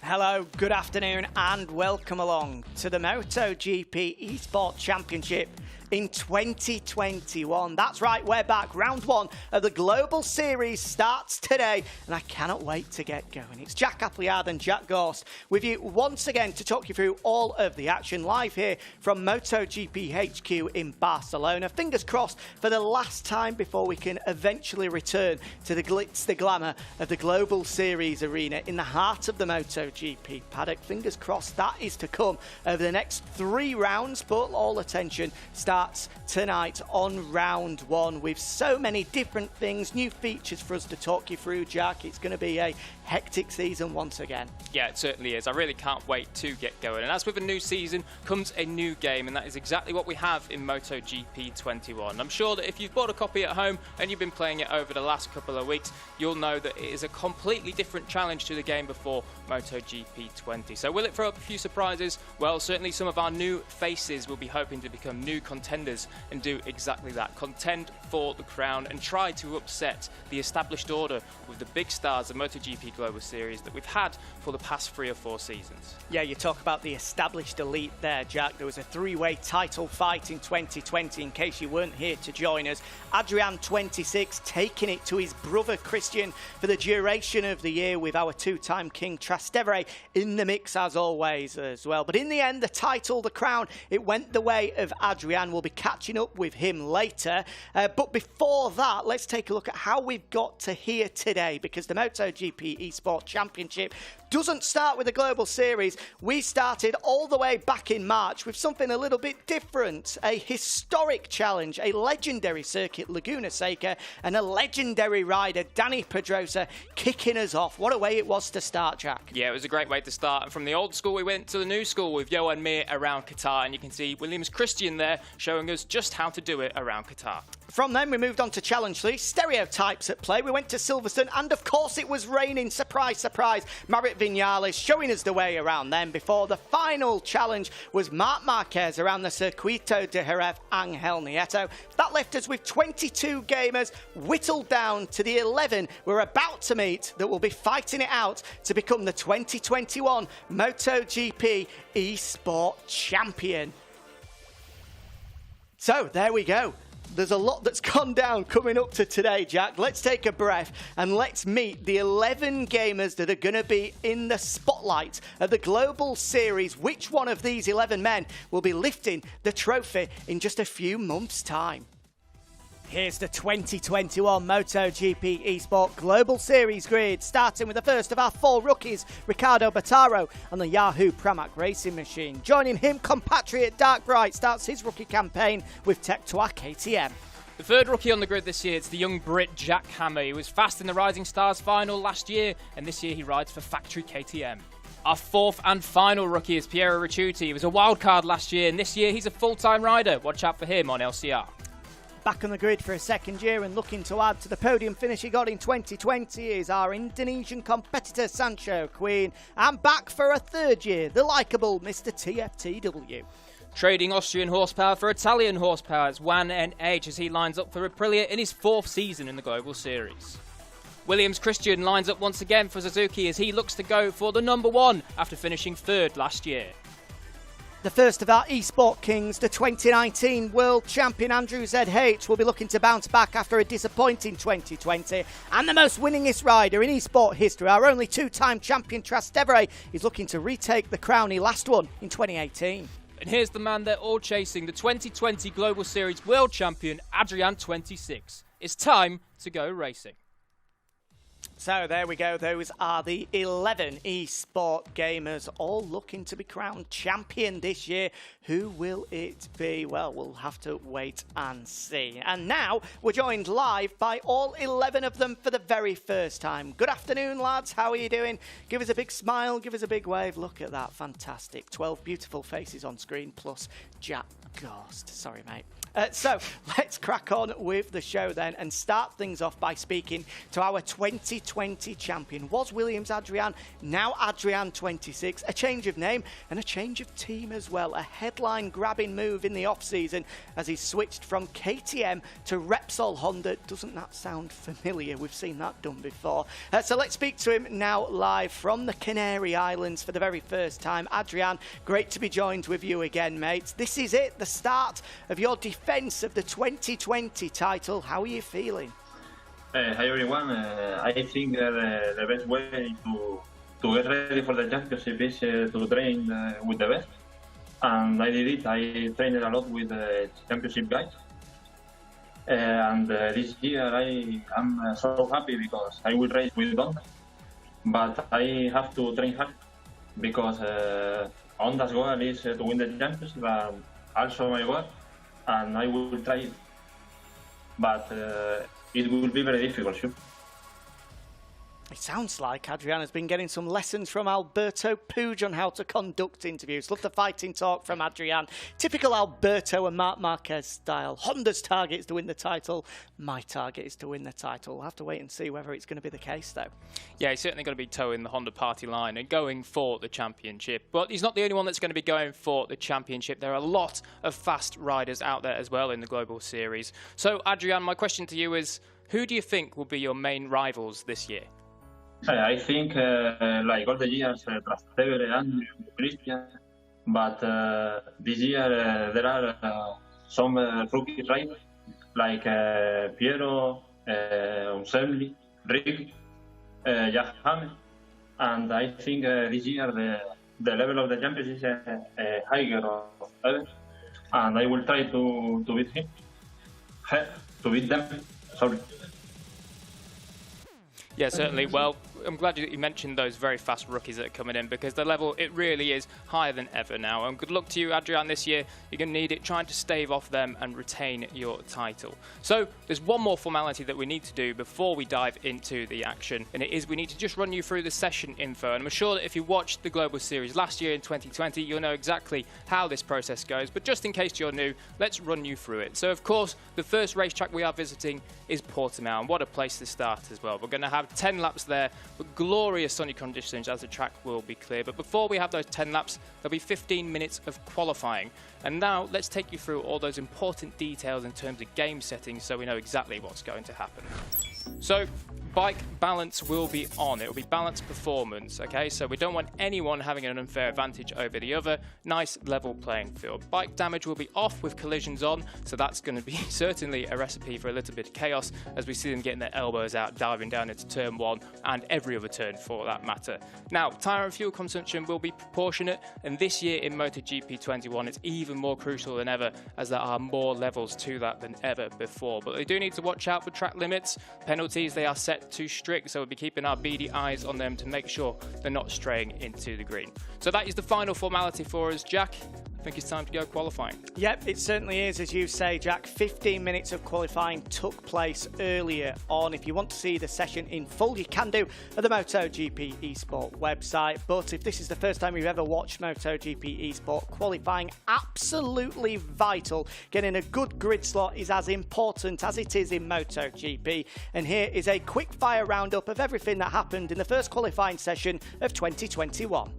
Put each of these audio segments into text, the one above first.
Hello, good afternoon and welcome along to the MotoGP eSport Championship in 2021. That's right, we're back. Round one of the Global Series starts today and I cannot wait to get going. It's Jack Appleyard and Jack Gorst with you once again to talk you through all of the action live here from MotoGP HQ in Barcelona. Fingers crossed for the last time before we can eventually return to the glitz, the glamour of the Global Series arena in the heart of the MotoGP paddock. Fingers crossed that is to come over the next 3 rounds, but all attention starts tonight on round one with so many different things, new features for us to talk you through, Jack. It's going to be a hectic season once again. Yeah, it certainly is. I really can't wait to get going. And as with a new season comes a new game, and that is exactly what we have in MotoGP 21. I'm sure that if you've bought a copy at home and you've been playing it over the last couple of weeks, you'll know that it is a completely different challenge to the game before MotoGP 20. So will it throw up a few surprises? Well, certainly some of our new faces will be hoping to become new contenders and do exactly that. Contend for the crown and try to upset the established order with the big stars of MotoGP Global Series that we've had for the past 3 or 4 seasons. Yeah, you talk about the established elite there, Jack. There was a 3-way title fight in 2020, in case you weren't here to join us. Adrian, 26, taking it to his brother Christian for the duration of the year, with our 2-time king Trastevere in the mix as always as well. But in the end, the title, the crown, it went the way of Adrian. We'll be catching up with him later. But before that, let's take a look at how we've got to here today, because the MotoGP eSport Championship doesn't start with the Global Series. We started all the way back in March with something a little bit different. A historic challenge, a legendary circuit, Laguna Seca, and a legendary rider, Dani Pedrosa, kicking us off. What a way it was to start, Jack. Yeah, it was a great way to start. And from the old school, we went to the new school with Johan Mir around Qatar. And you can see Williams Christian there showing us just how to do it around Qatar. From then, we moved on to Challenge 3, stereotypes at play. We went to Silverstone, and of course it was raining. Surprise, surprise. Marit Vinales showing us the way around then, before the final challenge was Marc Marquez around the Circuito de Jerez Angel Nieto. That left us with 22 gamers, whittled down to the 11 we're about to meet that will be fighting it out to become the 2021 MotoGP eSport champion. So, there we go. There's a lot that's gone down coming up to today, Jack. Let's take a breath and let's meet the 11 gamers that are going to be in the spotlight of the Global Series. Which one of these 11 men will be lifting the trophy in just a few months' time? Here's the 2021 MotoGP eSport Global Series grid, starting with the first of our 4 rookies, Ricardo Bottaro, on the Yahoo Pramac racing machine. Joining him, compatriot Dark Bright starts his rookie campaign with Tectoy KTM. The third rookie on the grid this year is the young Brit Jack Hammer. He was fast in the Rising Stars final last year, and this year he rides for Factory KTM. Our 4th and final rookie is Piero Ricciuti. He was a wild card last year, and this year he's a full-time rider. Watch out for him on LCR. Back on the grid for a second year and looking to add to the podium finish he got in 2020 is our Indonesian competitor Sancho Queen. And back for a 3rd year, the likeable Mr. TFTW. Trading Austrian horsepower for Italian horsepower is Juan NH as he lines up for Aprilia in his 4th season in the Global Series. Williams Christian lines up once again for Suzuki as he looks to go for the #1 after finishing 3rd last year. The first of our eSport Kings, the 2019 World Champion Andrew ZH, will be looking to bounce back after a disappointing 2020. And the most winningest rider in eSport history, our only 2-time champion Trastevere, is looking to retake the crown he last won in 2018. And here's the man they're all chasing, the 2020 Global Series World Champion Adrian, 26. It's time to go racing. So there we go, those are the 11 eSport gamers all looking to be crowned champion this year. Who will it be? Well, we'll have to wait and see. And now we're joined live by all 11 of them for the very first time. Good afternoon, lads. How are you doing? Give us a big smile, give us a big wave. Look at that, fantastic. 12 beautiful faces on screen, plus Jack Ghost. Sorry, mate. So let's crack on with the show then and start things off by speaking to our 2020 champion. Was Williams Adrian, now Adrian 26, a change of name and a change of team as well. A headline-grabbing move in the off-season as he switched from KTM to Repsol Honda. Doesn't that sound familiar? We've seen that done before. So let's speak to him now live from the Canary Islands for the very first time. Adrian, great to be joined with you again, mate. This is it, the start of your defence of the 2020 title. How are you feeling? Hi everyone. I think the best way to get ready for the championship is to train with the best, and I did it. I trained a lot with the championship guys, and this year I am so happy because I will race with Honda, but I have to train hard because Honda's goal is to win the championship, and also my goal, and I will try it, but it will be very difficult, sure. It sounds like Adrian has been getting some lessons from Alberto Puig on how to conduct interviews. Love the fighting talk from Adrian. Typical Alberto and Marc Marquez style. Honda's target is to win the title. My target is to win the title. We'll have to wait and see whether it's going to be the case, though. Yeah, he's certainly going to be towing the Honda party line and going for the championship. But he's not the only one that's going to be going for the championship. There are a lot of fast riders out there as well in the Global Series. So, Adrian, my question to you is, who do you think will be your main rivals this year? I think like all the years, Trastevere, Andrew, Christian, but this year there are some rookie riders like Piero, Unsemli, Rick, Jack Hammer, and I think this year the level of the champions is higher of ever, and I will try to beat him, to beat them. Sorry. Yeah, certainly. Well, I'm glad you mentioned those very fast rookies that are coming in, because the level, it really is higher than ever now. And good luck to you, Adrian, this year. You're going to need it, trying to stave off them and retain your title. So there's one more formality that we need to do before we dive into the action, and it is we need to just run you through the session info. And I'm sure that if you watched the Global Series last year in 2020, you'll know exactly how this process goes. But just in case you're new, let's run you through it. So, of course, the first racetrack we are visiting is Portimao, and what a place to start as well. We're going to have 10 laps there, but glorious sunny conditions as the track will be clear. But before we have those 10 laps, there'll be 15 minutes of qualifying. And now let's take you through all those important details in terms of game settings so we know exactly what's going to happen. So, bike balance will be on. It will be balanced performance, okay? So we don't want anyone having an unfair advantage over the other. Nice level playing field. Bike damage will be off with collisions on, so that's going to be certainly a recipe for a little bit of chaos as we see them getting their elbows out, diving down into turn 1 and every other turn for that matter. Now, tyre and fuel consumption will be proportionate, and this year in MotoGP 21 it's even more crucial than ever as there are more levels to that than ever before. But they do need to watch out for track limits. Penalties, they are set too strict, so we'll be keeping our beady eyes on them to make sure they're not straying into the green. So that is the final formality for us, Jack. I think it's time to go qualifying. Yep, it certainly is, as you say, Jack. 15 minutes of qualifying took place earlier on. If you want to see the session in full, you can do at the MotoGP eSport website. But if this is the first time you've ever watched MotoGP eSport, qualifying absolutely vital. Getting a good grid slot is as important as it is in MotoGP. And here is a quick fire roundup of everything that happened in the first qualifying session of 2021.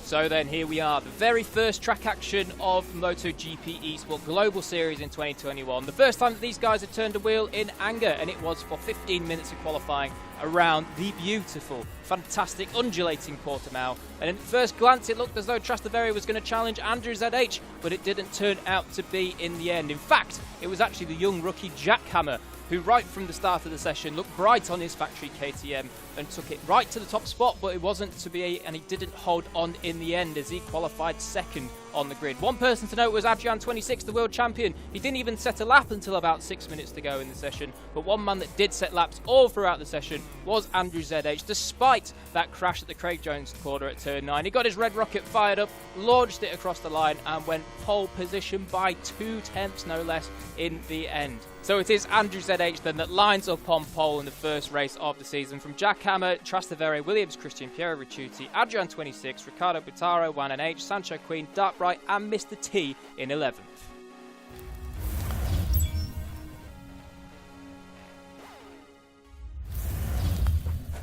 So then here we are, the very first track action of MotoGP eSport Global Series in 2021. The first time that these guys had turned a wheel in anger, and it was for 15 minutes of qualifying around the beautiful, fantastic, undulating Portimao. And at first glance, it looked as though Trastevere was going to challenge Andrew ZH, but it didn't turn out to be in the end. In fact, it was actually the young rookie Jack Hammer who right from the start of the session looked bright on his factory KTM and took it right to the top spot, but it wasn't to be, and he didn't hold on in the end as he qualified second on the grid. One person to note was Adrian 26, the world champion. He didn't even set a lap until about 6 minutes to go in the session, but one man that did set laps all throughout the session was Andrew ZH, despite that crash at the Craig Jones corner at turn 9. He got his red rocket fired up, launched it across the line and went pole position by 2 tenths no less in the end. So it is Andrew ZH then that lines up on pole in the first race of the season. From Jack Hammer, Trastevere, Williams Christian, Piero Ricciuti, Adrian 26, Ricardo Buttaro, Juan NH, Sancho Queen, Dark Bright and Mr. T in 11th.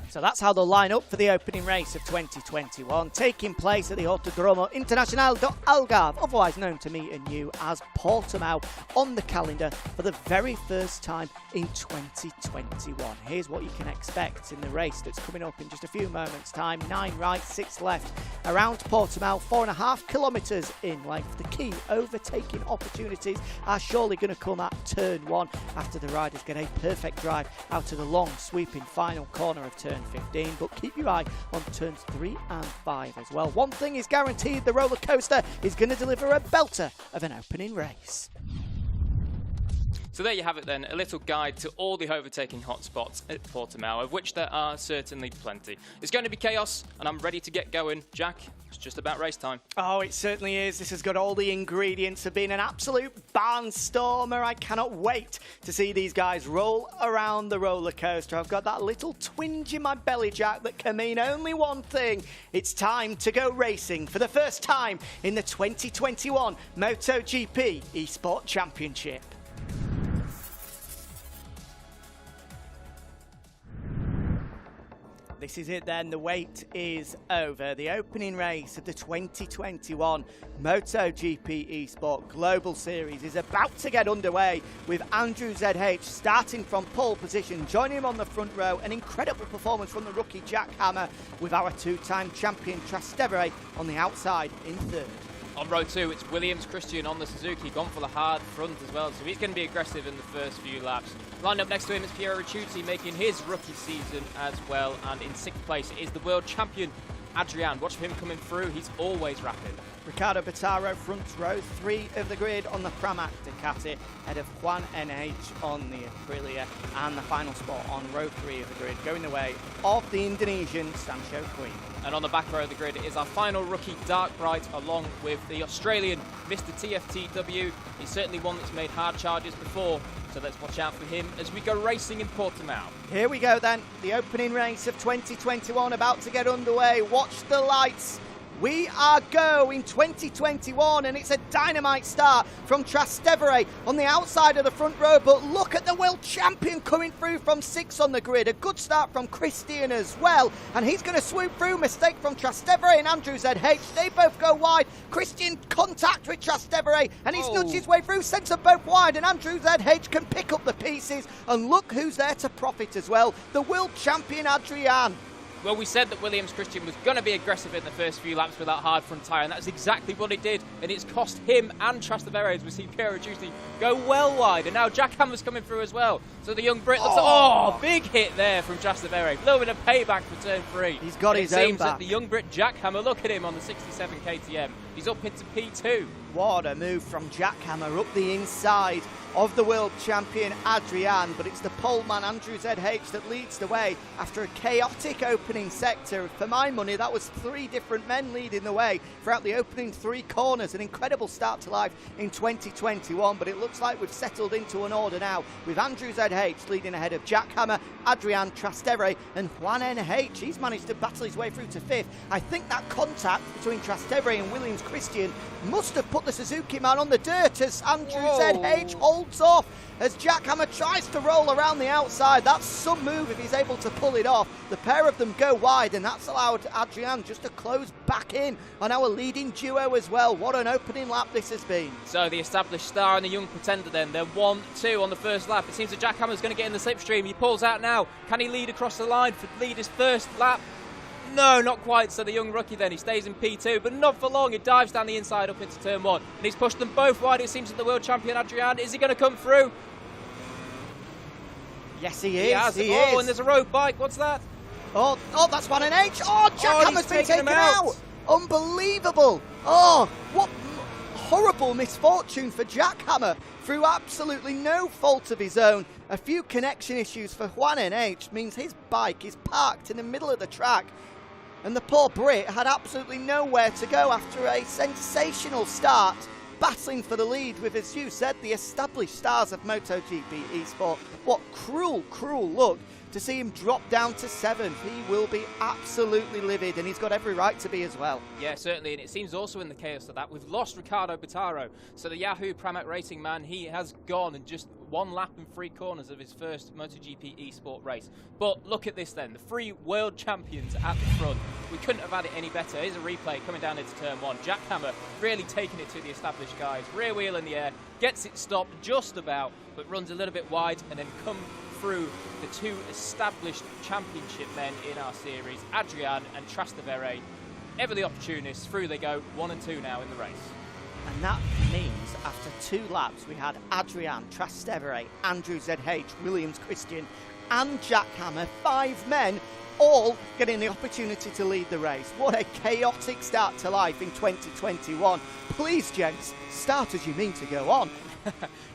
So that's how they'll line up for the opening race of 2021, taking place at the Autodromo Internacional do Algarve, otherwise known to me and you as Portimao, on the calendar for the very first time in 2021. Here's what you can expect in the race that's coming up in just a few moments' time. 9 right, 6 left around Portimao, 4.5 kilometres in length. The key overtaking opportunities are surely going to come at turn 1 after the riders get a perfect drive out of the long sweeping final corner of turn 15, but keep your eye on turns 3 and 5 as well. One thing is guaranteed, the roller coaster is going to deliver a belter of an opening race. So there you have it then, a little guide to all the overtaking hotspots at Portimao, of which there are certainly plenty. It's going to be chaos, and I'm ready to get going. Jack, it's just about race time. Oh, it certainly is. This has got all the ingredients of being an absolute barnstormer. I cannot wait to see these guys roll around the roller coaster. I've got that little twinge in my belly, Jack, that can mean only one thing. It's time to go racing for the first time in the 2021 MotoGP eSport Championship. This is it then, the wait is over. The opening race of the 2021 MotoGP eSport Global Series is about to get underway with Andrew ZH starting from pole position, joining him on the front row. An incredible performance from the rookie Jack Hammer, with our two-time champion Trastevere on the outside in third. On row 2, it's Williams Christian on the Suzuki, gone for the hard front as well, so he's going to be aggressive in the first few laps. Lined up next to him is Piero Ricciuti, making his rookie season as well, and in 6th place is the world champion Adrian. Watch for him coming through, he's always rapid. Ricardo Buttaro, front row 3 of the grid on the Pramac Ducati, ahead of Juan NH on the Aprilia, and the final spot on row 3 of the grid, going the way of the Indonesian Sancho Queen. And on the back row of the grid is our final rookie, Dark Bright, along with the Australian Mr. TFTW. He's certainly one that's made hard charges before, so let's watch out for him as we go racing in Portimao. Here we go then, the opening race of 2021 about to get underway. Watch the lights. We are go in 2021, and it's a dynamite start from Trastevere on the outside of the front row, but look at the world champion coming through from 6 on the grid. A good start from Christian as well, and he's going to swoop through. Mistake from Trastevere and Andrew ZH. They both go wide. Christian contact with Trastevere, and he's nudged his way through, sends them both wide, and Andrew ZH can pick up the pieces, and look who's there to profit as well. The world champion Adrian. Well, we said that Williams Christian was going to be aggressive in the first few laps with that hard front tyre, and that's exactly what he did, and it's cost him and Trastevere, as we see Piero Ricciuti go well wide, and now Jack Hammer's coming through as well. So the young Brit looks big hit there from Trastevere. A little bit of payback for turn 3. He's got his own back. It seems that the young Brit Jack Hammer, look at him on the 67 KTM. He's up into P2. What a move from Jack Hammer up the inside of the world champion Adrian, but it's the poleman Andrew ZH that leads the way after a chaotic opening sector. For my money, that was 3 different men leading the way throughout the opening 3 corners. An incredible start to life in 2021, but it looks like we've settled into an order now, with Andrew ZH leading ahead of Jack Hammer, Adrian, Trastevere and Juan NH. He's managed to battle his way through to 5th. I think that contact between Trastevere and Williams Christian must have put the Suzuki man on the dirt as Andrew ZH holds off as Jack Hammer tries to roll around the outside. That's some move if he's able to pull it off. The pair of them go wide, and that's allowed Adrian just to close back in on our leading duo as well. What an opening lap this has been. So the established star and the young pretender then, they're 1-2 on the first lap. It seems that Jack Hammer's going to get in the slipstream. He pulls out now. Can he lead across the line for lead his first lap? No, not quite. So the young rookie then, he stays in P2, but not for long. He dives down the inside up into turn 1, and he's pushed them both wide. It seems that the world champion Adrian, is he going to come through? Yes, he is. He is. is. And there's a road bike. What's that? Oh, that's Juan NH. Oh, Jack Hammer's been taken out. Unbelievable. Oh, what horrible misfortune for Jack Hammer through absolutely no fault of his own. A few connection issues for Juan NH means his bike is parked in the middle of the track, and the poor Brit had absolutely nowhere to go after a sensational start battling for the lead with, as you said, the established stars of MotoGP eSport. What cruel, cruel luck to see him drop down to 7th. He will be absolutely livid, and he's got every right to be as well. Yeah, certainly, and it seems also in the chaos of that, we've lost Ricardo Bottaro. So the Yahoo Pramac Racing man, he has gone and just 1 lap and 3 corners of his first MotoGP eSport race. But look at this then, the 3 world champions at the front. We couldn't have had it any better. Here's a replay coming down into turn 1. Jack Hammer really taking it to the established guys. Rear wheel in the air, gets it stopped just about, but runs a little bit wide and then come through the 2 established championship men in our series, Adrian and Trastevere. Ever the opportunists, through they go, 1 and 2 now in the race. And that means after 2 laps, we had Adrian, Trastevere, Andrew ZH, Williams Christian, and Jack Hammer, 5 men, all getting the opportunity to lead the race. What a chaotic start to life in 2021. Please, gents, start as you mean to go on.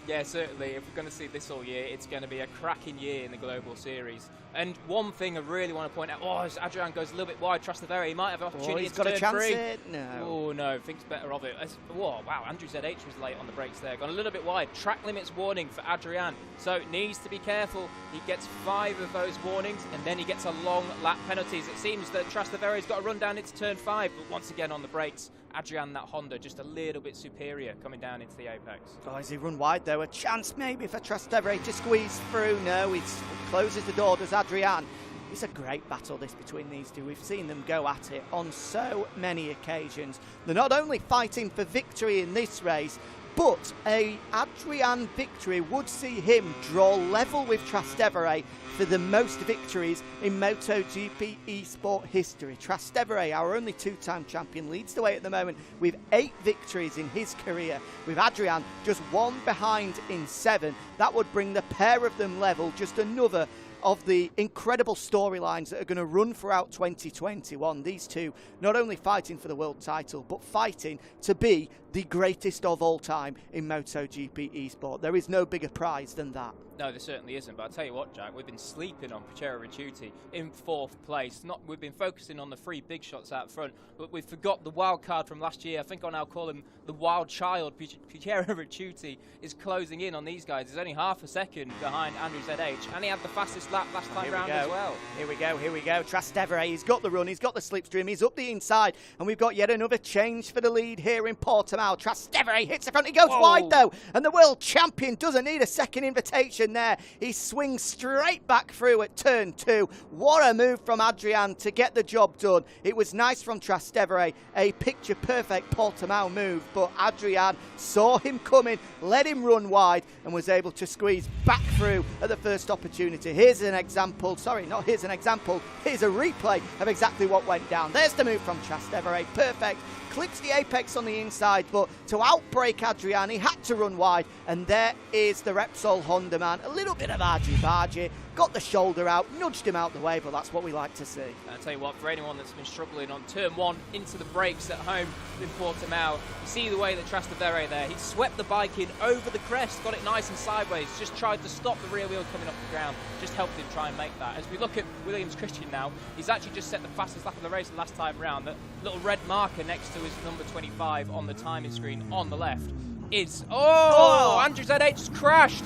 Yeah, certainly. If we're going to see this all year, it's going to be a cracking year in the Global Series. And one thing I really want to point out, as Adrian goes a little bit wide, Trastevere, he might have an opportunity he's got a chance here. No. Oh, no, thinks better of it. Wow, Andrew ZH was late on the brakes there. Gone a little bit wide. Track limits warning for Adrian. So needs to be careful. He gets 5 of those warnings, and then he gets a long lap penalties. It seems that Trastevere's got to run down into turn 5, but once again on the brakes, Adrian, that Honda, just a little bit superior coming down into the apex. Oh, as he run wide though, a chance maybe for Trastevere to squeeze through. No, he closes the door, does Adrian. It's a great battle, this, between these two. We've seen them go at it on so many occasions. They're not only fighting for victory in this race, but a Adrian victory would see him draw level with Trastevere for the most victories in MotoGP eSport history. Trastevere, our only 2-time champion, leads the way at the moment with 8 victories in his career, with Adrian just 1 behind in 7. That would bring the pair of them level, just another of the incredible storylines that are going to run throughout 2021. These two not only fighting for the world title, but fighting to be the greatest of all time in MotoGP eSport. There is no bigger prize than that. No, there certainly isn't. But I'll tell you what, Jack, we've been sleeping on Pichero Ricciuti in 4th place. We've been focusing on the 3 big shots out front, but we forgot the wild card from last year. I think I'll now call him the wild child. Pichero Ricciuti is closing in on these guys. He's only half a second behind Andrew ZH, and he had the fastest lap last time round as well. Here we go. Trastevere, he's got the run, he's got the slipstream, he's up the inside, and we've got yet another change for the lead here in Portimao. Trastevere hits the front, he goes wide though, and the world champion doesn't need a second invitation there. He swings straight back through at turn 2. What a move from Adrian to get the job done. It was nice from Trastevere, a picture perfect Portimao move, but Adrian saw him coming, let him run wide, and was able to squeeze back through at the first opportunity. Here's an example, here's a replay of exactly what went down. There's the move from Trastevere, perfect. Clips the apex on the inside, but to outbrake Adrian, he had to run wide, and there is the Repsol Honda man. A little bit of argy-bargy, got the shoulder out, nudged him out the way, but that's what we like to see. And I'll tell you what, for anyone that's been struggling on turn 1 into the brakes at home in Portimao, you see the way that Trastevere there, he swept the bike in over the crest, got it nice and sideways, just tried to stop the rear wheel coming off the ground, just helped him try and make that. As we look at Williams Christian now, he's actually just set the fastest lap of the race the last time round. That little red marker next to his number 25 on the timing screen on the left is... Andrew ZH just crashed.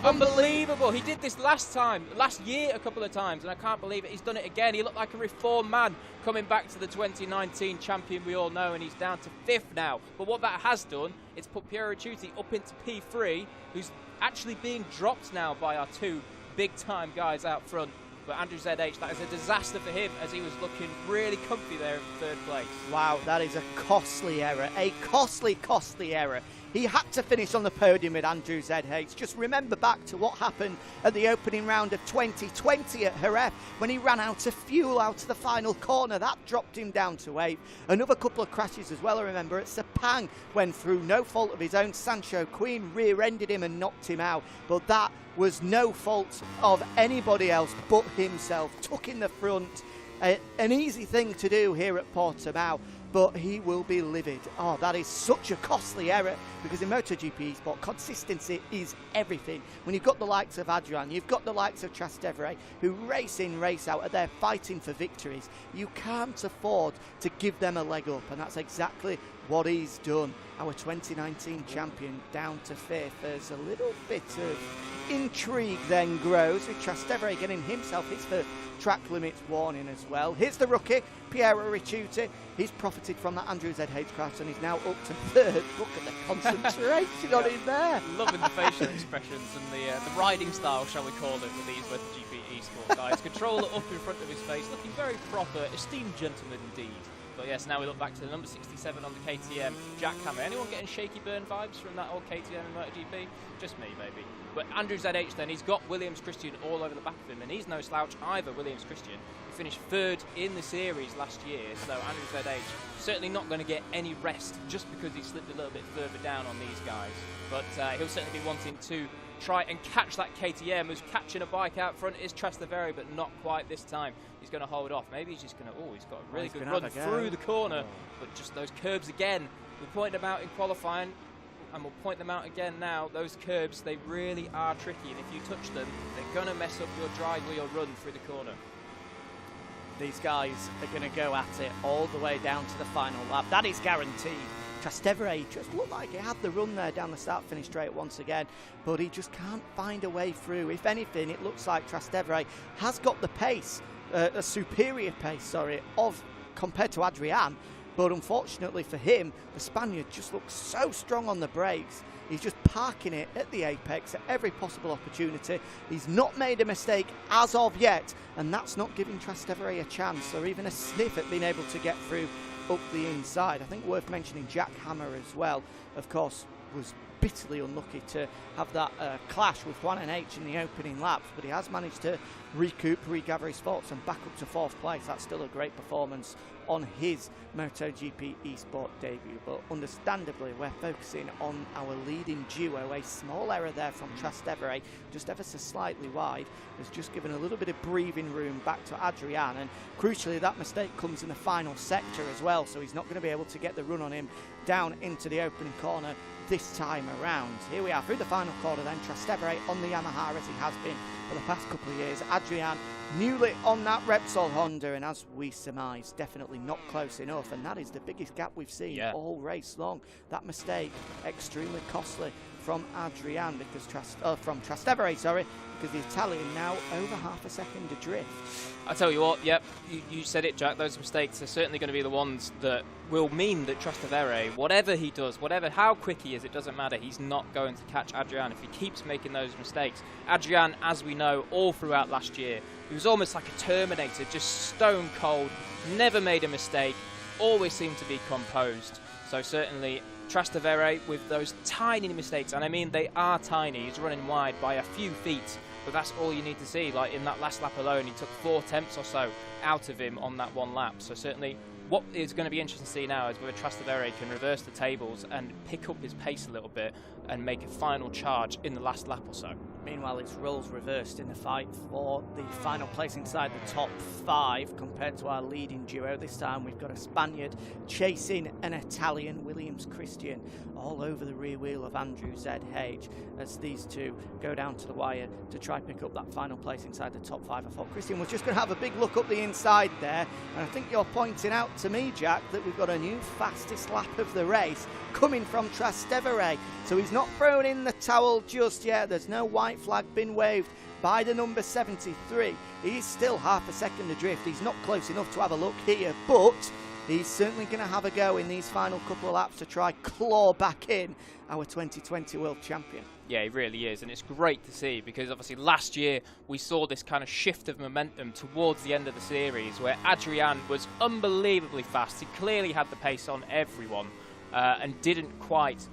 Unbelievable. He did this last year a couple of times, and I can't believe it. He's done it again. He looked like a reformed man coming back to the 2019 champion we all know, and he's down to 5th now. But what that has done, it's put Piero Ricciuti up into P3, who's actually being dropped now by our 2 big-time guys out front. But Andrew ZH, that is a disaster for him, as he was looking really comfy there in 3rd place. Wow, that is a costly error. A costly error. He had to finish on the podium with Andrew ZH. Just remember back to what happened at the opening round of 2020 at Jerez when he ran out of fuel out of the final corner. That dropped him down to 8th. Another couple of crashes as well, I remember, at Sepang, when through no fault of his own, Sancho Queen rear-ended him and knocked him out. But that was no fault of anybody else but himself. Took in the front. An easy thing to do here at Portimao, but he will be livid. Oh, that is such a costly error, because in MotoGP eSport, consistency is everything. When you've got the likes of Adrian, you've got the likes of Trastevere, who race in, race out, are there fighting for victories. You can't afford to give them a leg up, and that's exactly what he's done. Our 2019 champion down to 5th. There's a little bit of intrigue then grows with Trastevere getting himself his first track limits warning as well. Here's the rookie, Piero Ricciuti. He's profited from that Andrew ZH crash and he's now up to 3rd. Look at the concentration on him there. Loving the facial expressions and the riding style, shall we call it, with these MotoGP eSport guys. Controller up in front of his face, looking very proper, esteemed gentleman indeed. But yes, now we look back to the number 67 on the KTM, Jack Hammer. Anyone getting shaky burn vibes from that old KTM in MotoGP? Just me, maybe. But Andrew ZH then, he's got Williams Christian all over the back of him, and he's no slouch either, Williams Christian. He finished 3rd in the series last year, so Andrew ZH certainly not going to get any rest just because he slipped a little bit further down on these guys. But he'll certainly be wanting to try and catch that KTM. Who's catching a bike out front is Trastevere, but not quite this time. He's going to hold off. Maybe he's just going to, he's got a really good run through the corner, but just those curbs again. We pointed them out in qualifying, and we'll point them out again now. Those curbs, they really are tricky, and if you touch them, they're going to mess up your drive or your run through the corner. These guys are going to go at it all the way down to the final lap. That is guaranteed. Trastevere just looked like he had the run there down the start-finish straight once again, but he just can't find a way through. If anything, it looks like Trastevere has got the pace, a superior pace, compared to Adrian, but unfortunately for him, the Spaniard just looks so strong on the brakes. He's just parking it at the apex at every possible opportunity. He's not made a mistake as of yet, and that's not giving Trastevere a chance or even a sniff at being able to get through up the inside. I think worth mentioning Jack Hammer as well, of course, was bitterly unlucky to have that clash with Juan and H in the opening laps, but he has managed to regather his thoughts and back up to 4th place. That's still a great performance on his MotoGP eSport debut, but understandably we're focusing on our leading duo. A small error there from Trastevere, just ever so slightly wide, has just given a little bit of breathing room back to Adrian, and crucially that mistake comes in the final sector as well, so he's not going to be able to get the run on him down into the opening corner this time around. Here we are through the final quarter then. Trastevere on the Yamaha as he has been for the past couple of years. Adrian newly on that Repsol Honda, and as we surmise, definitely not close enough, and that is the biggest gap we've seen all race long. That mistake extremely costly from Adrian, because from Trastevere, because the Italian now over half a second adrift. I tell you what, yep, you said it, Jack. Those mistakes are certainly going to be the ones that will mean that Trastevere, whatever he does, how quick he is, it doesn't matter. He's not going to catch Adrian if he keeps making those mistakes. Adrian, as we know, all throughout last year, he was almost like a Terminator, just stone cold, never made a mistake, always seemed to be composed. So certainly Trastevere with those tiny mistakes, and I mean they are tiny, he's running wide by a few feet, but that's all you need to see. Like in that last lap alone, he took 4 tenths or so out of him on that one lap. So certainly what is going to be interesting to see now is whether Trastevere can reverse the tables and pick up his pace a little bit and make a final charge in the last lap or so. Meanwhile, it's roles reversed in the fight for the final place inside the top 5 compared to our leading duo. This time we've got a Spaniard chasing an Italian, Williams Christian, all over the rear wheel of Andrew ZH as these two go down to the wire to try pick up that final place inside the top 5. I thought Christian was just going to have a big look up the inside there, and I think you're pointing out to me, Jack, that we've got a new fastest lap of the race coming from Trastevere. So he's not thrown in the towel just yet. There's no white flag been waved by the number 73. He's still half a second adrift. He's not close enough to have a look here, but he's certainly going to have a go in these final couple of laps to try claw back in our 2020 world champion. Yeah, he really is, and it's great to see, because obviously last year we saw this kind of shift of momentum towards the end of the series where Adrian was unbelievably fast. He clearly had the pace on everyone and didn't quite,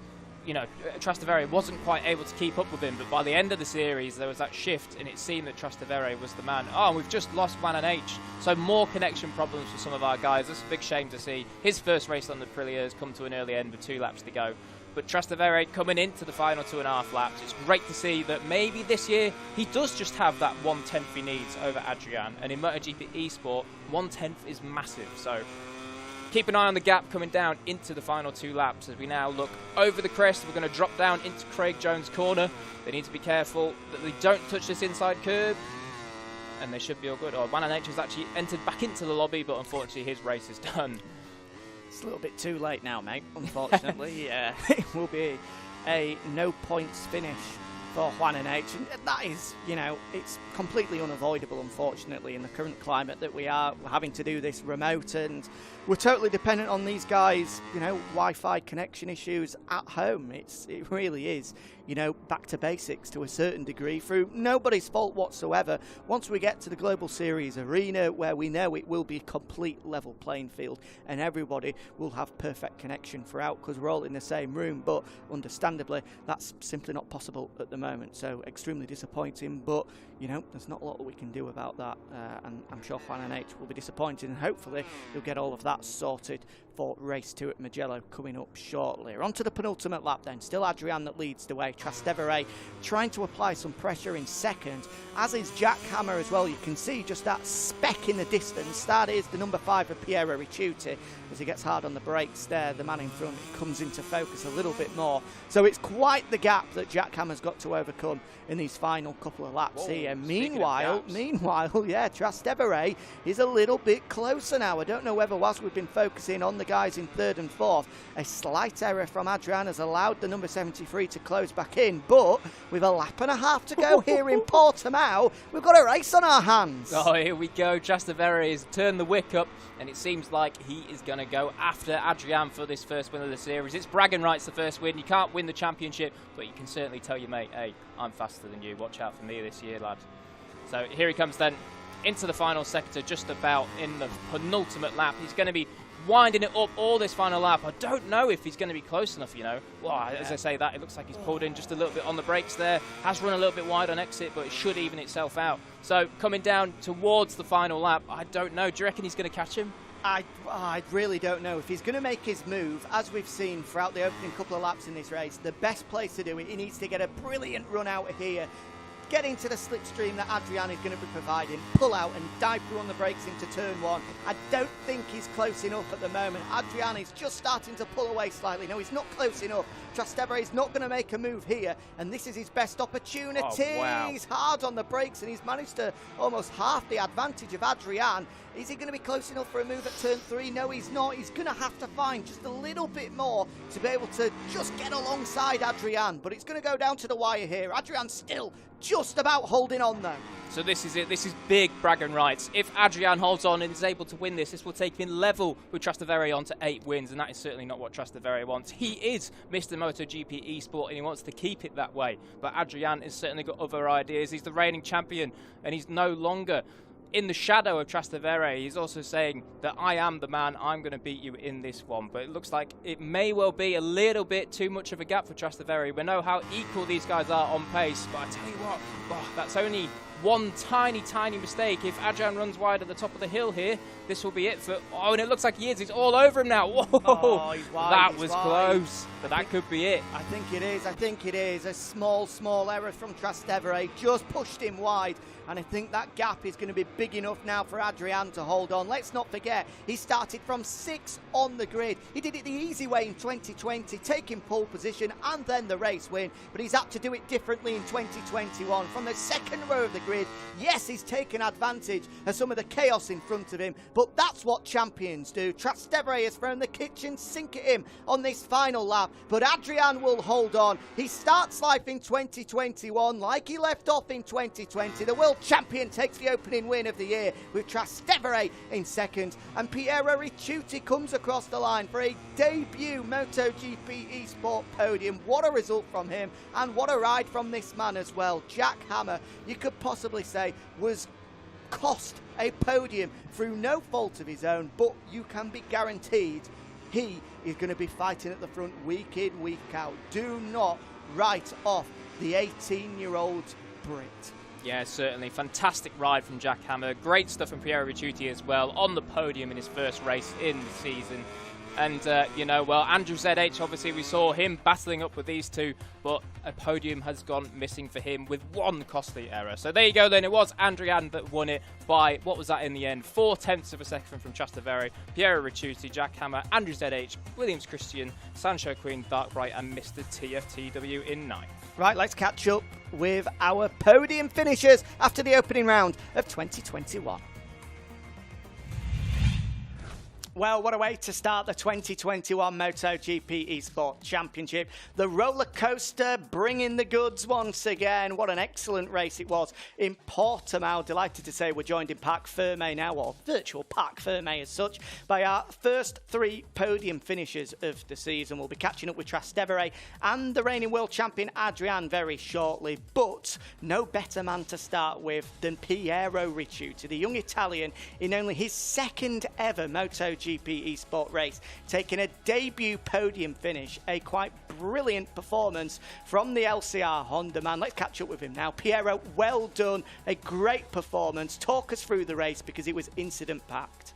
Trastevere wasn't quite able to keep up with him, but by the end of the series there was that shift and it seemed that Trastevere was the man. Oh, we've just lost Juan and H, so more connection problems for some of our guys. That's a big shame to see. His first race on the Aprilia has come to an early end with 2 laps to go. But Trastevere coming into the final 2.5 laps, it's great to see that maybe this year he does just have that 1/10 he needs over Adrian. And in MotoGP eSport, 1/10 is massive. So keep an eye on the gap coming down into the final 2 laps as we now look over the crest. We're going to drop down into Craig Jones' corner. They need to be careful that they don't touch this inside curb, and they should be all good. Juan H has actually entered back into the lobby, but unfortunately his race is done. It's a little bit too late now, mate, unfortunately. It will be a no points finish for Juan and H, and that is, you know, it's completely unavoidable, unfortunately, in the current climate that we are having to do this remote, and we're totally dependent on these guys, you know, Wi-Fi connection issues at home. It really is, you know, back to basics to a certain degree through nobody's fault whatsoever. Once we get to the Global Series arena, where we know it will be a complete level playing field and everybody will have perfect connection throughout because we're all in the same room, but understandably that's simply not possible at the moment, so extremely disappointing, but you know, there's not a lot that we can do about that, and I'm sure Juan and H will be disappointed, and hopefully he'll get all of that sorted for race 2 at Mugello coming up shortly. On to the penultimate lap then. Still Adrian that leads the way. Trastevere trying to apply some pressure in second, as is Jack Hammer as well. You can see just that speck in the distance. That is the number 5 of Piero Ricciuti. As he gets hard on the brakes there, the man in front comes into focus a little bit more. So it's quite the gap that Jack Hammer's got to overcome in these final couple of laps here. Meanwhile, yeah, Trastevere is a little bit closer now. I don't know whether whilst we've been focusing on the guys in 3rd and 4th, a slight error from Adrian has allowed the number 73 to close back in, but with a lap and a half to go here in Portimao, we've got a race on our hands. Oh, here we go. Trastevere has turned the wick up, and it seems like he is going to go after Adrian for this first win of the series. It's bragging rights, the first win. You can't win the championship, but you can certainly tell your mate, hey, I'm faster than you. Watch out for me this year, lad. So here he comes then into the final sector, just about in the penultimate lap. He's going to be winding it up all this final lap. I don't know if he's going to be close enough, you know. Well, as I say that, it looks like he's pulled in just a little bit on the brakes there. Has run a little bit wide on exit, but it should even itself out. So coming down towards the final lap, I don't know. Do you reckon he's going to catch him? I really don't know. If he's going to make his move, as we've seen throughout the opening couple of laps in this race, the best place to do it, he needs to get a brilliant run out of here, get into the slipstream that Adrian is going to be providing, pull out and dive through on the brakes into turn 1. I don't think he's close enough at the moment. Adrian is just starting to pull away slightly. No, he's not close enough. Trastevere is not going to make a move here, and this is his best opportunity. Oh, wow. He's hard on the brakes, and he's managed to almost half the advantage of Adrian. Is he going to be close enough for a move at turn 3? No, he's not. He's going to have to find just a little bit more to be able to just get alongside Adrian, but it's going to go down to the wire here. Adrian's still just about holding on though. So this is it. This is big bragging rights. If Adrian holds on and is able to win this, this will take him level with Trastevere on to 8 wins, and that is certainly not what Trastevere wants. He is Mr. MotoGP eSport, and he wants to keep it that way. But Adrian has certainly got other ideas. He's the reigning champion, and he's no longer in the shadow of Trastevere. He's also saying that I am the man, I'm going to beat you in this one. But it looks like it may well be a little bit too much of a gap for Trastevere. We know how equal these guys are on pace, but I tell you what, that's only one tiny mistake. If Adrian runs wide at the top of the hill here, this will be it for... Oh, and it looks like he is. It's all over him now. Whoa! Oh, he's wide, that was close, but that could be it. I think it is. A small error from Trastevere just pushed him wide, and I think that gap is going to be big enough now for Adrian to hold on. Let's not forget, he started from 6 on the grid. He did it the easy way in 2020, taking pole position and then the race win, but he's had to do it differently in 2021. From the 2nd row of the grid, yes, he's taken advantage of some of the chaos in front of him, but that's what champions do. Trastevere has thrown the kitchen sink at him on this final lap, but Adrian will hold on. He starts life in 2021 like he left off in 2020. The world champion takes the opening win of the year with Trastevere in 2nd, and Piero Ricciuti comes across the line for a debut MotoGP eSport podium. What a result from him, and what a ride from this man as well. Jack Hammer, you could possibly say, was cost a podium through no fault of his own, but you can be guaranteed he is going to be fighting at the front week in, week out. Do not write off the 18-year-old Brit. Yeah, certainly. Fantastic ride from Jack Hammer. Great stuff from Piero Ricciuti as well, on the podium in his first race in the season. And, you know, well, Andrew ZH, obviously, we saw him battling up with these two, but a podium has gone missing for him with one costly error. So there you go, then. It was Adrian that won it by, what was that in the end? 0.4 of a second from Trastevere, Piero Ricciuti, Jack Hammer, Andrew ZH, Williams Christian, Sancho Queen, Dark Bright, and Mr. TFTW in 9th. Right, let's catch up with our podium finishers after the opening round of 2021. Well, what a way to start the 2021 MotoGP eSport Championship. The roller coaster bringing the goods once again. What an excellent race it was in Portimao. Delighted to say we're joined in Parc Fermé now, or virtual Parc Fermé as such, by our first three podium finishers of the season. We'll be catching up with Trastevere and the reigning world champion Adrian very shortly. But no better man to start with than Piero Ricciuti, the young Italian in only his second ever MotoGP eSport race, taking a debut podium finish, a quite brilliant performance from the LCR Honda man. Let's catch up with him now. Piero, well done, a great performance. Talk us through the race because it was incident packed.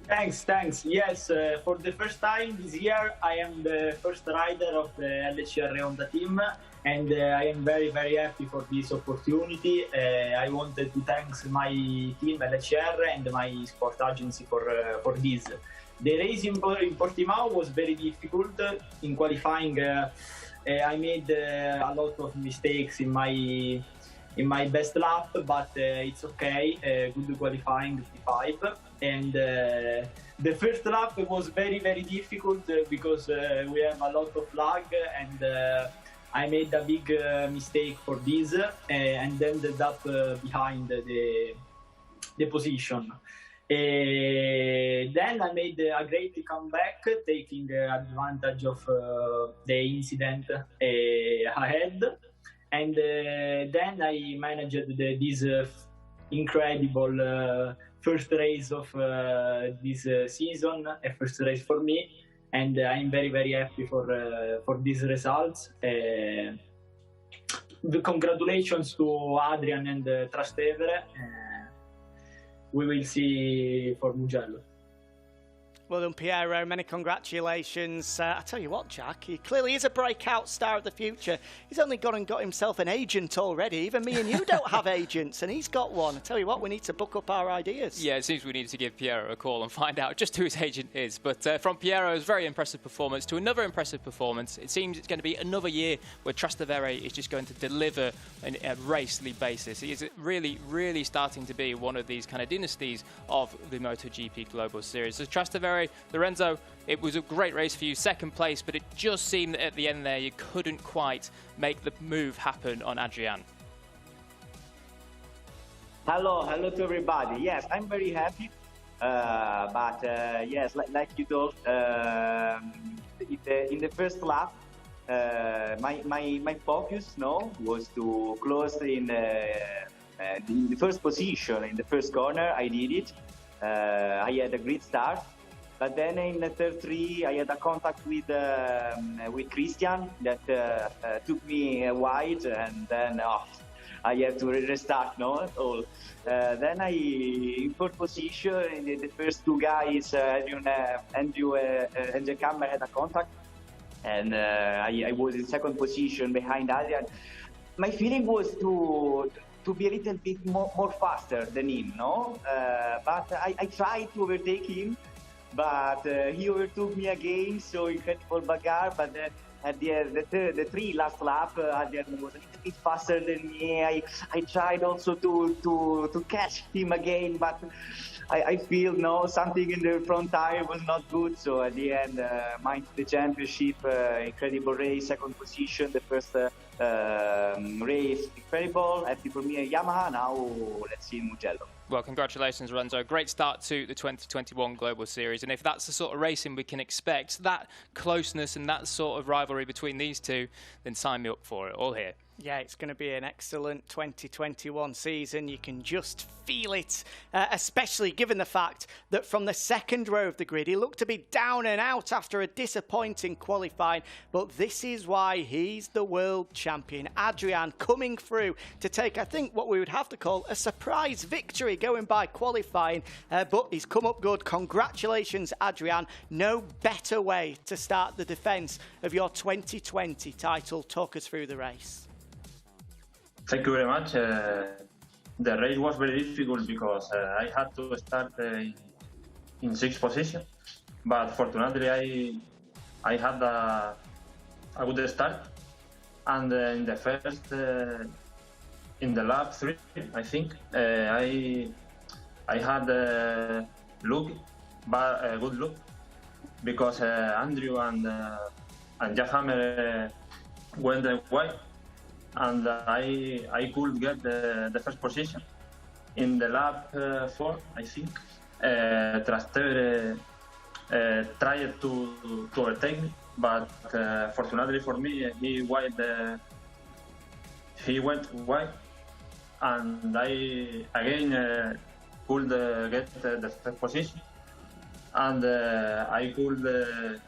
Thanks. Yes, for the first time this year, I am the first rider of the LCR Honda team, and I am very, very happy for this opportunity. I wanted to thank my team LCR and my sport agency for this. The race in Portimao was very difficult. In qualifying, I made a lot of mistakes in my best lap, but it's okay. Good qualifying, P5. And the first lap was very, very difficult because we have a lot of lag, and I made a big mistake for this, and ended up behind the position. Then I made a great comeback, taking advantage of the incident ahead. And then I managed this incredible first race of this season, a first race for me, and I'm very, very happy for these results. Congratulations to Adrian and Trastevere. We will see for Mugello. Well done, Piero. Many congratulations. I tell you what, Jack, he clearly is a breakout star of the future. He's only gone and got himself an agent already. Even me and you don't have agents, and he's got one. I tell you what, we need to book up our ideas. Yeah, it seems we need to give Piero a call and find out just who his agent is. But from Piero's very impressive performance to another impressive performance, it seems it's going to be another year where Trastevere is just going to deliver on a racely basis. He is really, really starting to be one of these kind of dynasties of the MotoGP Global Series. So Trastevere, Lorenzo, it was a great race for you, second place, but it just seemed that at the end there you couldn't quite make the move happen on Adrian. Hello to everybody. Yes, I'm very happy, but yes, like you told, in the first lap, my focus was to close in the first position in the first corner. I did it. I had a great start. But then in the third three, I had a contact with Christian that took me wide, and then I had to restart. Then in fourth position, in the first two guys, Andrew and the camera had a contact, and I was in second position behind Adrian. My feeling was to be a little bit more faster than him, but I tried to overtake him. But he overtook me again, so incredible bagarre. But then at the three last lap, Adrian was a little bit faster than me. I tried also to catch him again, but I feel something in the front tire was not good. So at the end, mine the championship, incredible race, second position, the first race, incredible. Happy for me, Yamaha. Now let's see Mugello. Well, congratulations, Lorenzo. Great start to the 2021 Global Series. And if that's the sort of racing we can expect, that closeness and that sort of rivalry between these two, then sign me up for it. All here. Yeah, it's going to be an excellent 2021 season. You can just feel it, especially given the fact that from the second row of the grid, he looked to be down and out after a disappointing qualifying. But this is why he's the world champion. Adrian coming through to take, I think, what we would have to call a surprise victory going by qualifying. But he's come up good. Congratulations, Adrian. No better way to start the defence of your 2020 title. Talk us through the race. Thank you very much. The race was very difficult because I had to start in sixth position, but fortunately I had a good start, and in the first in the lap 3, I think I had luck good luck because Andrew and Jack Hammer went wide, and I could get the first position in the lap 4, I think. Trastevere tried to overtake me, but fortunately for me, he went wide, and I again could get the first position, and I could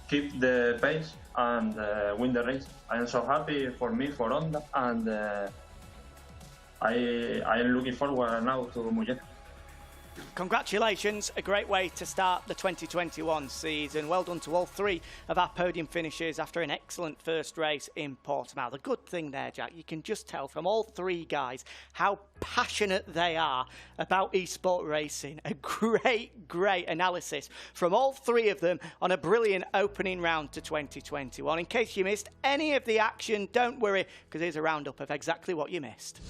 keep the pace and win the race. I am so happy for Honda, and I am looking forward now to Mugello. Congratulations, a great way to start the 2021 season. Well done to all three of our podium finishers after an excellent first race in Portimao. The good thing there, Jack, you can just tell from all three guys how passionate they are about eSport racing. A great analysis from all three of them on a brilliant opening round to 2021. In case you missed any of the action, don't worry, because here's a roundup of exactly what you missed.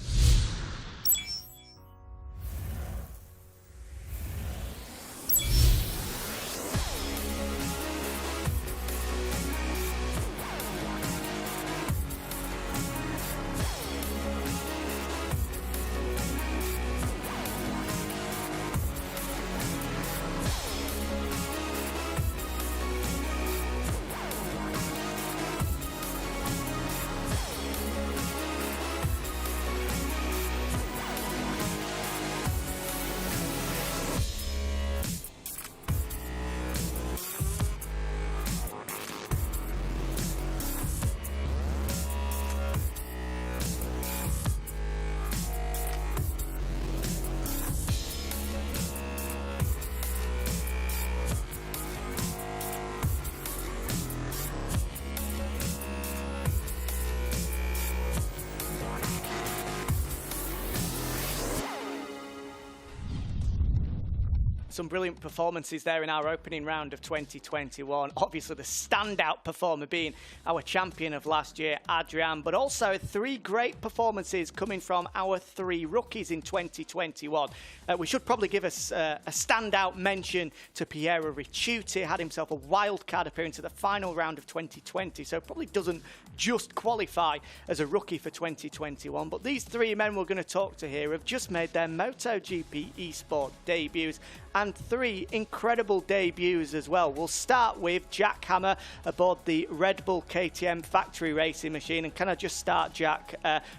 Some brilliant performances there in our opening round of 2021. Obviously, the standout performer being our champion of last year, Adrian, but also three great performances coming from our three rookies in 2021. We should probably give us a standout mention to Piero Ricciuti. Had himself a wildcard appearance at the final round of 2020, so probably doesn't just qualify as a rookie for 2021. But these three men we're going to talk to here have just made their MotoGP eSport debuts, and three incredible debuts as well. We'll start with Jack Hammer aboard the Red Bull KTM factory racing machine. And can I just start, Jack,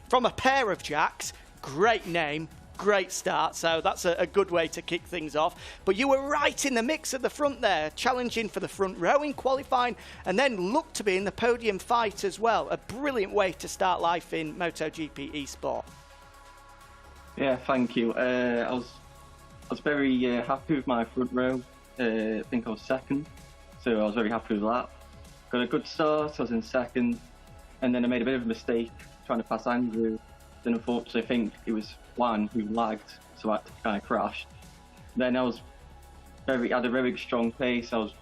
from a pair of Jacks? Great name, great start, so that's a good way to kick things off. But you were right in the mix at the front there, challenging for the front row in qualifying, and then looked to be in the podium fight as well. A brilliant way to start life in MotoGP eSport. Yeah, thank you. I was very happy with my front row. I think I was second, so I was very happy with that. Got a good start, I was in second, and then I made a bit of a mistake trying to pass Andrew. Then unfortunately I think it was Juan who lagged, so I kind of crashed. Then I had a very strong pace. I was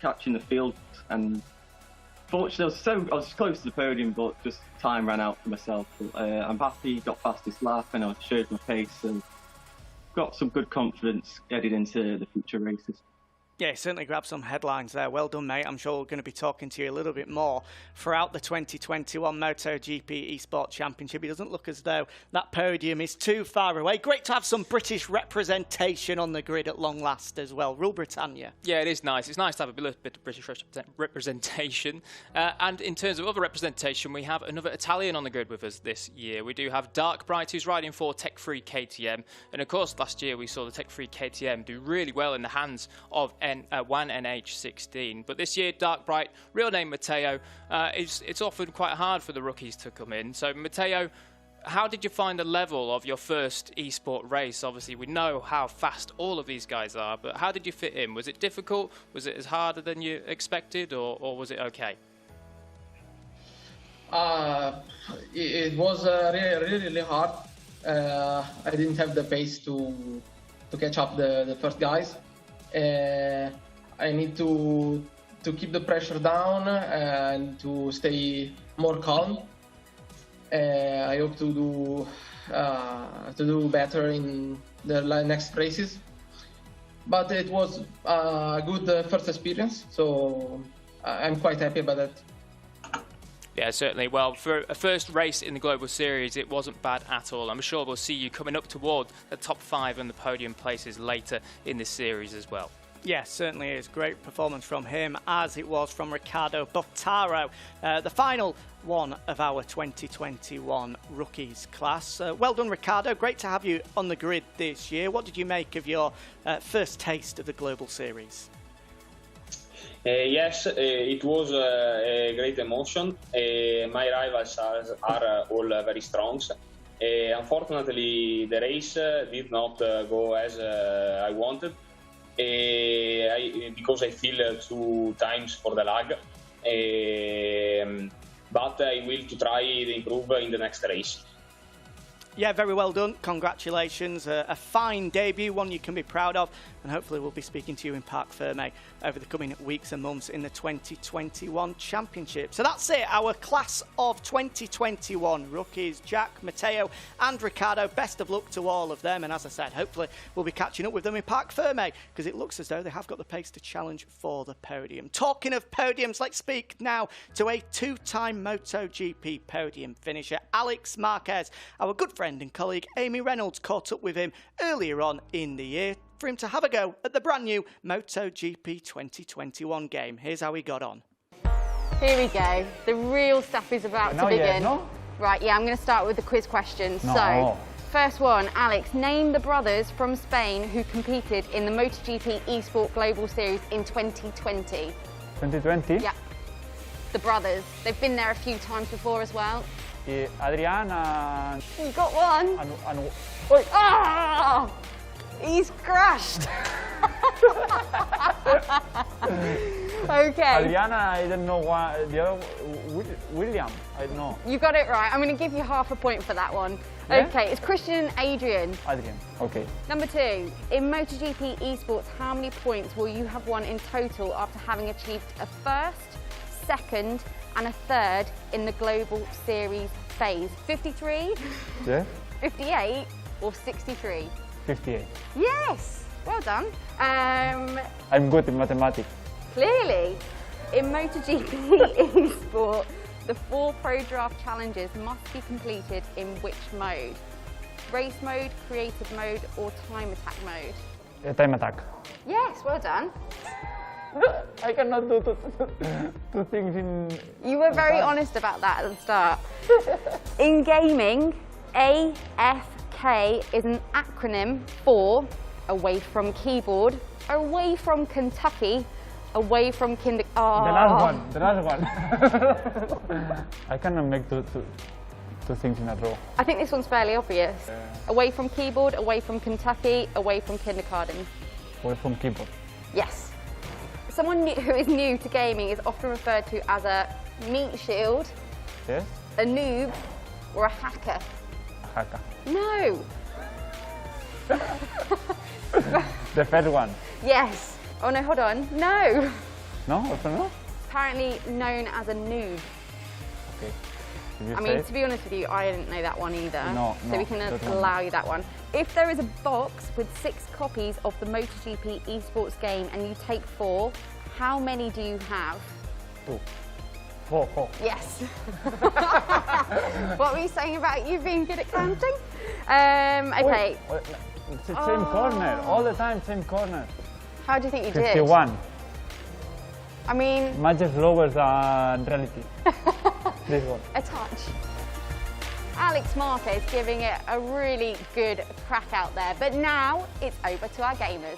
catching the field, and fortunately I was close to the podium, but just time ran out for myself. But, I'm happy, got fastest lap, and I showed my pace, and got some good confidence headed into the future races. Yeah, certainly grabbed some headlines there. Well done, mate. I'm sure we're going to be talking to you a little bit more throughout the 2021 MotoGP eSport Championship. It doesn't look as though that podium is too far away. Great to have some British representation on the grid at long last as well. Rule Britannia. Yeah, it is nice. It's nice to have a little bit of British representation. And in terms of other representation, we have another Italian on the grid with us this year. We do have Dark Bright, who's riding for Tech Free KTM. And of course, last year we saw the Tech Free KTM do really well in the hands of One NH16, but this year Dark Bright, real name Matteo, it's often quite hard for the rookies to come in. So Matteo, how did you find the level of your first eSport race? Obviously we know how fast all of these guys are, but how did you fit in? Was it difficult? Was it as harder than you expected, or was it okay? It was really hard. I didn't have the pace to catch up the first guys. I need to keep the pressure down and to stay more calm. I hope to do better in the next races. but it was a good first experience, so I'm quite happy about that. Yeah, certainly. Well, for a first race in the Global Series, it wasn't bad at all. I'm sure we'll see you coming up toward the top 5 and the podium places later in this series as well. Yes, certainly is. Great performance from him, as it was from Riccardo Bottaro, the final one of our 2021 rookies class. Well done, Riccardo. Great to have you on the grid this year. What did you make of your first taste of the Global Series? Yes, it was a great emotion. My rivals are all very strong. Unfortunately, the race did not go as I wanted because I feel 2 times for the lag. But I will to try to improve in the next race. Yeah, very well done. Congratulations. A fine debut, one you can be proud of, and hopefully we'll be speaking to you in Parc Fermé over the coming weeks and months in the 2021 Championship. So that's it, our class of 2021 rookies, Jack, Matteo and Riccardo. Best of luck to all of them, and as I said, hopefully we'll be catching up with them in Parc Fermé, because it looks as though they have got the pace to challenge for the podium. Talking of podiums, let's speak now to a 2-time MotoGP podium finisher, Alex Marquez. Our good friend and colleague Amy Reynolds caught up with him earlier on in the year for him to have a go at the brand new MotoGP 2021 game. Here's how he got on. Here we go. The real stuff is about to begin. Yet, no? Right, yeah, I'm going to start with the quiz questions. No. So, first one, Alex, name the brothers from Spain who competed in the MotoGP eSport Global Series in 2020. 2020? Yeah. The brothers. They've been there a few times before as well. Adriana. You got one. Oi. Ah! He's crashed. Okay. Adriana, I don't know why. The other, William, I don't know. You got it right. I'm going to give you half a point for that one. Yeah? Okay, it's Christian and Adrian. Adrian, okay. Number 2, in MotoGP eSports, how many points will you have won in total after having achieved a first, second and a third in the Global Series phase? 53? Yeah? 58 or 63? 58. Yes! Well done. I'm good in mathematics. Clearly, in MotoGP eSport, the 4 Pro Draft challenges must be completed in which mode? Race mode, creative mode or time attack mode? Time attack. Yes, well done. I cannot do two things in... You were very honest about that at the start. In gaming, AFK is an acronym for away from keyboard, away from Kentucky, away from The last one. I cannot make two things in a row. I think this one's fairly obvious. Away from keyboard, away from Kentucky, away from kindergarten. Away from keyboard. Yes. Someone who is new to gaming is often referred to as a meat shield, Yes? a noob, or a hacker. A hacker. No. The first one. Yes. Oh no, hold on. No. No? Also no? Apparently known as a noob. Okay. If you I mean, to be honest with you, I didn't know that one either. No, so we can allow you that one. If there is a box with 6 copies of the MotoGP eSports game and you take 4, how many do you have? 2. 4. Yes. What were you saying about you being good at counting? Okay. Wait, it's the same corner. All the time, same corner. How do you think you did? 51. I mean... Much lower than reality. This one. A touch. Alex Marquez giving it a really good crack out there. But now it's over to our gamers.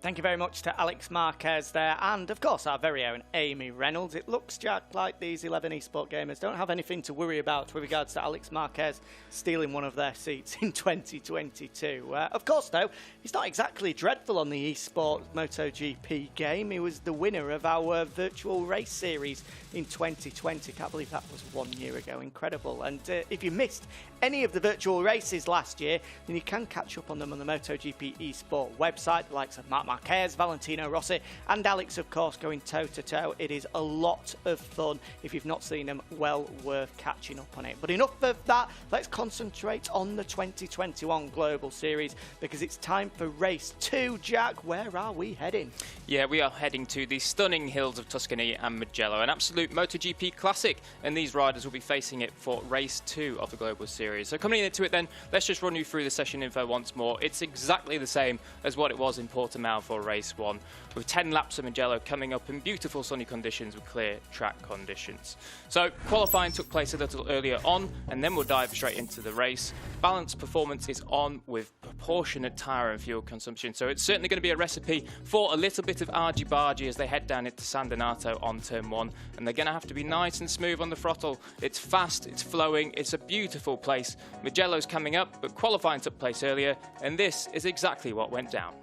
Thank you very much to Alex Marquez there, and of course our very own Amy Reynolds. It looks, Jack, like these 11 eSport gamers don't have anything to worry about with regards to Alex Marquez stealing one of their seats in 2022. Of course, though, he's not exactly dreadful on the eSport MotoGP game. He was the winner of our virtual race series in 2020. Can't believe that was 1 year ago. Incredible. And if you missed any of the virtual races last year, then you can catch up on them on the MotoGP eSport website. The likes of Marc Marquez, Valentino Rossi, and Alex, of course, going toe-to-toe. It is a lot of fun. If you've not seen them, well worth catching up on it. But enough of that. Let's concentrate on the 2021 Global Series, because it's time for race 2. Jack, where are we heading? Yeah, we are heading to the stunning hills of Tuscany and Mugello, an absolute MotoGP classic, and these riders will be facing it for race 2 of the Global Series. So coming into it then, let's just run you through the session info once more. It's exactly the same as what it was in Portimao for race 1, with 10 laps of Mugello coming up in beautiful sunny conditions with clear track conditions. So qualifying took place a little earlier on, and then we'll dive straight into the race. Balanced performance is on with proportionate tyre and fuel consumption, so it's certainly going to be a recipe for a little bit of argy-bargy as they head down into San Donato on turn 1, and they're going to have to be nice and smooth on the throttle. It's fast, it's flowing, it's a beautiful place. Mugello's coming up, but qualifying took place earlier, and this is exactly what went down.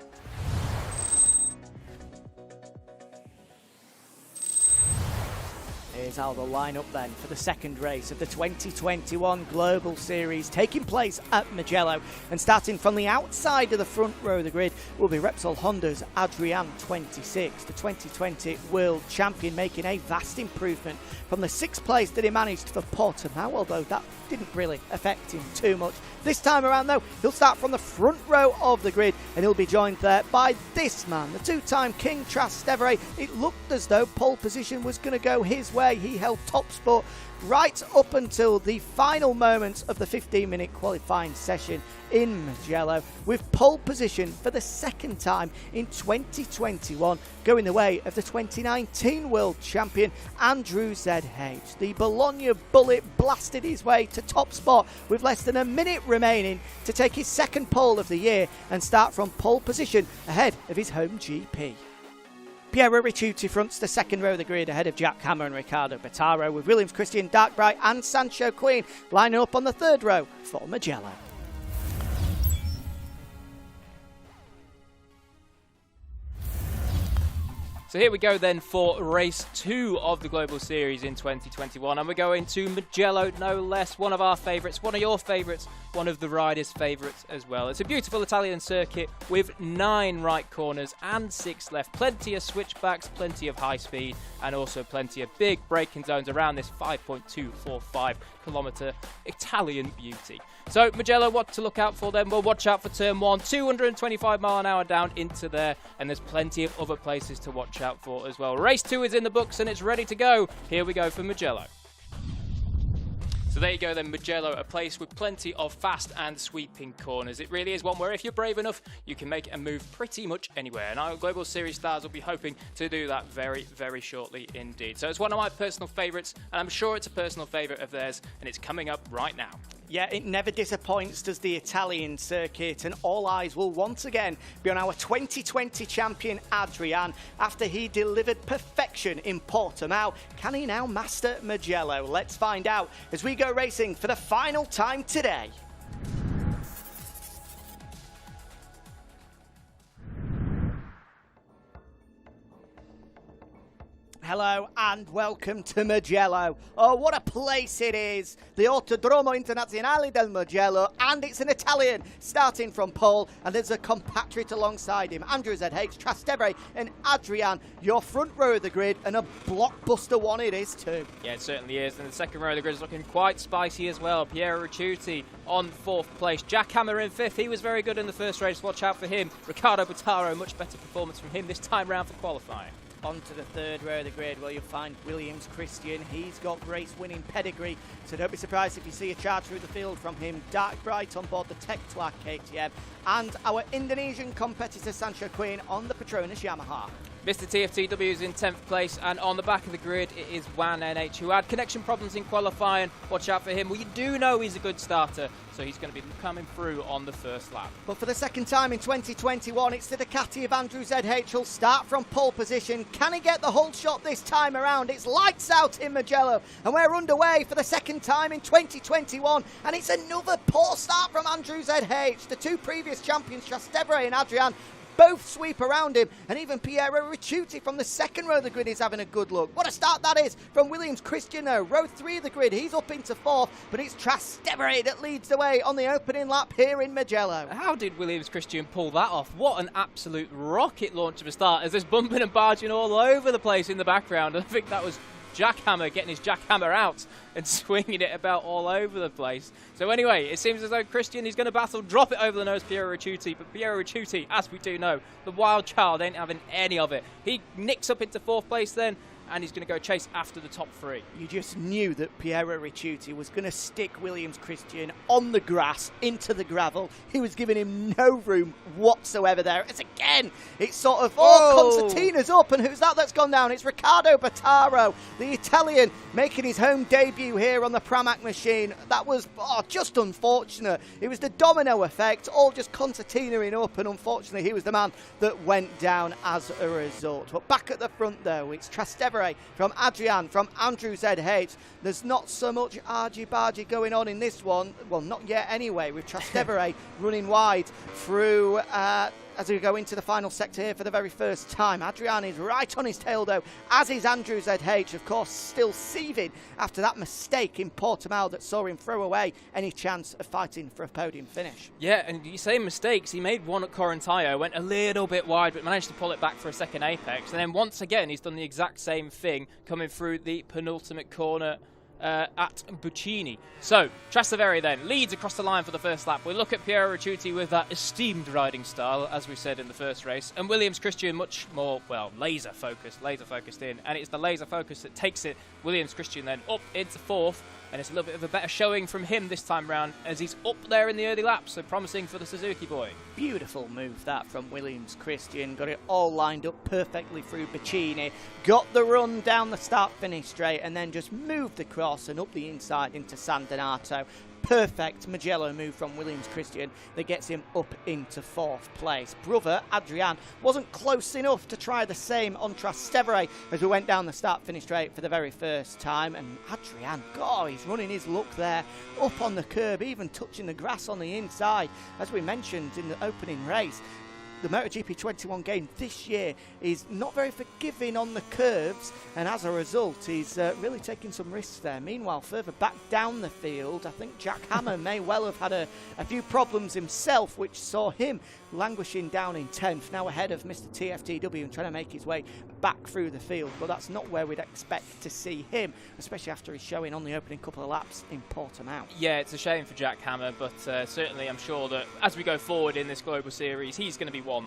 Here's how they'll line up then for the second race of the 2021 Global Series, taking place at Mugello. And starting from the outside of the front row of the grid will be Repsol Honda's Adrian 26, the 2020 World Champion, making a vast improvement from the 6th place that he managed for Portimao, although that didn't really affect him too much. This time around though, he'll start from the front row of the grid, and he'll be joined there by this man, the 2-time King Trastevere. It looked as though pole position was going to go his way. He held top spot right up until the final moments of the 15-minute qualifying session in Mugello, with pole position for the second time in 2021, going the way of the 2019 World Champion Andrew ZH. The Bologna Bullet blasted his way to top spot with less than a minute remaining to take his second pole of the year and start from pole position ahead of his home GP. Piero Ricciuti fronts the second row of the grid ahead of Jack Hammer and Ricardo Bottaro, with Williams, Christian, Darkbright and Sancho Queen lining up on the third row for Mugello. So here we go then for race 2 of the Global Series in 2021, and we're going to Mugello, no less. One of our favourites, one of your favourites, one of the riders' favourites as well. It's a beautiful Italian circuit with 9 right corners and 6 left. Plenty of switchbacks, plenty of high speed, and also plenty of big braking zones around this 5.245 kilometre Italian beauty. So Mugello, what to look out for then? Well, watch out for turn 1, 225 mile an hour down into there, and there's plenty of other places to watch out for as well. Race 2 is in the books and it's ready to go. Here we go for Mugello. So there you go then, Mugello, a place with plenty of fast and sweeping corners. It really is one where if you're brave enough, you can make a move pretty much anywhere. And our Global Series stars will be hoping to do that very, very shortly indeed. So it's one of my personal favourites, and I'm sure it's a personal favourite of theirs, and it's coming up right now. Yeah, it never disappoints, does the Italian circuit, and all eyes will once again be on our 2020 champion Adrian after he delivered perfection in Portimao. Can he now master Mugello? Let's find out as we go racing for the final time today. Hello and welcome to Mugello. Oh, what a place it is. The Autodromo Internazionale del Mugello, and it's an Italian starting from pole, and there's a compatriot alongside him, Andrew ZH, Trastevere and Adrian. Your front row of the grid, and a blockbuster one it is too. Yeah, it certainly is, and the second row of the grid is looking quite spicy as well. Piero Ricciuti on 4th place. Jack Hammer in 5th. He was very good in the first race. Watch out for him. Ricardo Bottaro, much better performance from him this time round for qualifying. Onto the third row of the grid where you'll find Williams Christian. He's got race-winning pedigree, so don't be surprised if you see a charge through the field from him. Darkbright on board the Tech-Tlac KTM, and our Indonesian competitor Sancho Queen on the Petronas Yamaha. Mr. TFTW is in 10th place, and on the back of the grid it is Juan NH, who had connection problems in qualifying. Watch out for him. Well, you do know he's a good starter, so he's going to be coming through on the first lap. But for the second time in 2021, it's the Ducati of Andrew ZH who'll start from pole position. Can he get the whole shot this time around? It's lights out in Mugello, and we're underway for the second time in 2021, and it's another poor start from Andrew ZH. The two previous champions, Trastevere and Adrian, both sweep around him, and even Piero Ricciuti from the second row of the grid is having a good look. What a start that is from Williams Christian, though. Row 3 of the grid, he's up into 4th, but it's Trastevere that leads the way on the opening lap here in Mugello. How did Williams Christian pull that off? What an absolute rocket launch of a start, as there's bumping and barging all over the place in the background. I think that was Jackhammer getting his jackhammer out and swinging it about all over the place. So anyway, it seems as though Christian is going to battle, drop it over the nose Piero Ricciuti, but Piero Ricciuti, as we do know, the wild child ain't having any of it. He nicks up into 4th place then, and he's going to go chase after the top 3. You just knew that Piero Ricciuti was going to stick Williams Christian on the grass, into the gravel. He was giving him no room whatsoever there. As again, it's sort of, concertina's up, and who's that that's gone down? It's Riccardo Battaro, the Italian, making his home debut here on the Pramac machine. That was just unfortunate. It was the domino effect, all just concertinaing up, and unfortunately he was the man that went down as a result. But back at the front though, it's Trastevere from Adrian, from Andrew ZH. There's not so much argy-bargy going on in this one. Well, not yet anyway, with Trastevere running wide through as we go into the final sector here for the very first time. Adrian is right on his tail though, as is Andrew ZH, of course, still seething after that mistake in Portimao that saw him throw away any chance of fighting for a podium finish. Yeah, and you say mistakes. He made one at Correntallo, went a little bit wide, but managed to pull it back for a second apex. And then once again, he's done the exact same thing coming through the penultimate corner at Buccini. So, Trastevere then leads across the line for the first lap. We look at Piero Ricciuti with that esteemed riding style, as we said in the first race, and Williams Christian much more, well, laser focused in, and it's the laser focus that takes it. Williams Christian then up into 4th, and it's a little bit of a better showing from him this time round, as he's up there in the early laps, so promising for the Suzuki boy. Beautiful move that from Williams Christian, got it all lined up perfectly through Buccini, got the run down the start-finish straight, and then just moved the cross and up the inside into San Donato. Perfect Mugello move from Williams Christian that gets him up into 4th place. Brother Adrian wasn't close enough to try the same on Trastevere as we went down the start-finish straight for the very first time. And Adrian, God, he's running his luck there, up on the curb, even touching the grass on the inside. As we mentioned in the opening race, the MotoGP 21 game this year is not very forgiving on the curves, and as a result he's really taking some risks there. Meanwhile, further back down the field, I think Jack Hammer may well have had a few problems himself, which saw him languishing down in 10th, now ahead of Mr. TFTW and trying to make his way back through the field. But that's not where we'd expect to see him, especially after his showing on the opening couple of laps in Portimao. Yeah, it's a shame for Jack Hammer, but certainly I'm sure that as we go forward in this Global Series, he's going to be one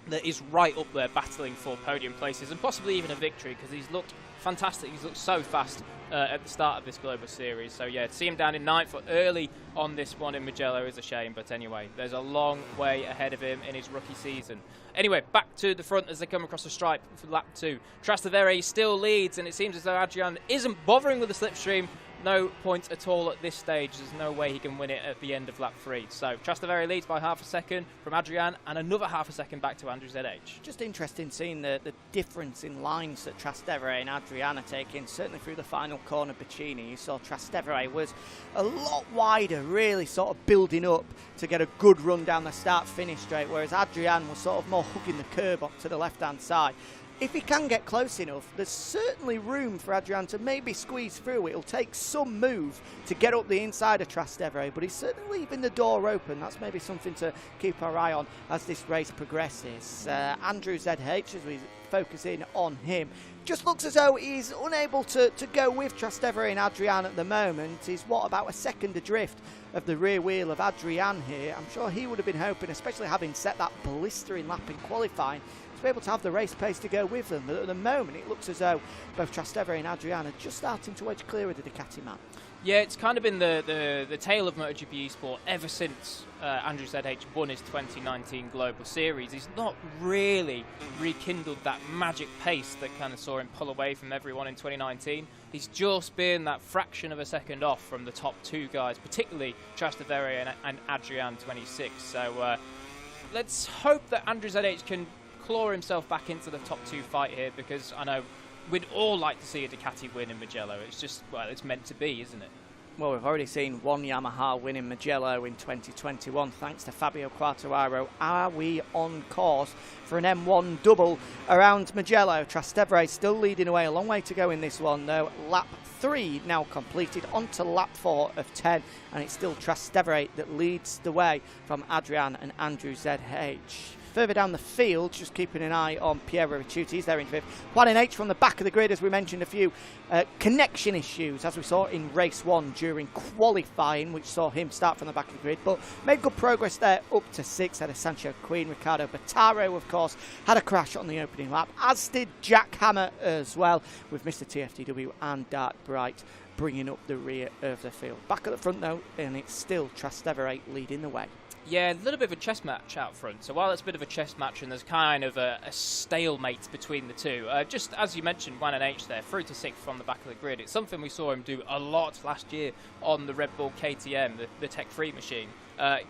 that is right up there battling for podium places and possibly even a victory, because he's looked fantastic. He's looked so fast at the start of this Global Series. So yeah, to see him down in 9th or early on this one in Mugello is a shame, but anyway, there's a long way ahead of him in his rookie season. Anyway, back to the front as they come across the stripe for lap 2. Trastevere still leads, and it seems as though Adrian isn't bothering with the slipstream. No point at all at this stage. There's no way he can win it at the end of lap 3. So Trastevere leads by half a second from Adrian, and another half a second back to Andrew ZH. Just interesting seeing the difference in lines that Trastevere and Adrian are taking. Certainly through the final corner, Buccini, you saw Trastevere was a lot wider, really sort of building up to get a good run down the start-finish straight, whereas Adrian was sort of more hugging the curb up to the left-hand side. If he can get close enough, there's certainly room for Adrian to maybe squeeze through. It'll take some move to get up the inside of Trastevere, but he's certainly leaving the door open. That's maybe something to keep our eye on as this race progresses. Andrew ZH, as we focus in on him, just looks as though he's unable to go with Trastevere and Adrian at the moment. He's, about a second adrift of the rear wheel of Adrian here. I'm sure he would have been hoping, especially having set that blistering lap in qualifying, to be able to have the race pace to go with them. But at the moment, it looks as though both Trastevere and Adrian are just starting to edge clear of the Ducati man. Yeah, it's kind of been the tale of MotoGP eSport ever since Andrew ZH won his 2019 Global Series. He's not really rekindled that magic pace that kind of saw him pull away from everyone in 2019. He's just been that fraction of a second off from the top 2 guys, particularly Trastevere and Adrian 26. So let's hope that Andrew ZH can claw himself back into the top 2 fight here, because I know we'd all like to see a Ducati win in Mugello. It's just, well, it's meant to be, isn't it? Well, we've already seen one Yamaha win in Mugello in 2021 thanks to Fabio Quartararo. Are we on course for an M1 double around Mugello? Trastevere still leading away. A long way to go in this one though. Lap 3 now completed, on to lap 4 of 10, and it's still Trastevere that leads the way from Adrian and Andrew ZH. Further down the field, just keeping an eye on Piero Ricciuti. He's there in 5th. Juan and H from the back of the grid, as we mentioned, a few connection issues, as we saw in race 1 during qualifying, which saw him start from the back of the grid, but made good progress there up to 6th. Had a Sancho Queen. Ricardo Bottaro, of course, had a crash on the opening lap, as did Jack Hammer as well, with Mr. TFTW and Dark Bright bringing up the rear of the field. Back at the front, though, and it's still Trastevere leading the way. Yeah, a little bit of a chess match out front. So while it's a bit of a chess match and there's kind of a stalemate between the two, just as you mentioned, Juan and H there, through to 6th from the back of the grid. It's something we saw him do a lot last year on the Red Bull KTM, the Tech-Free machine.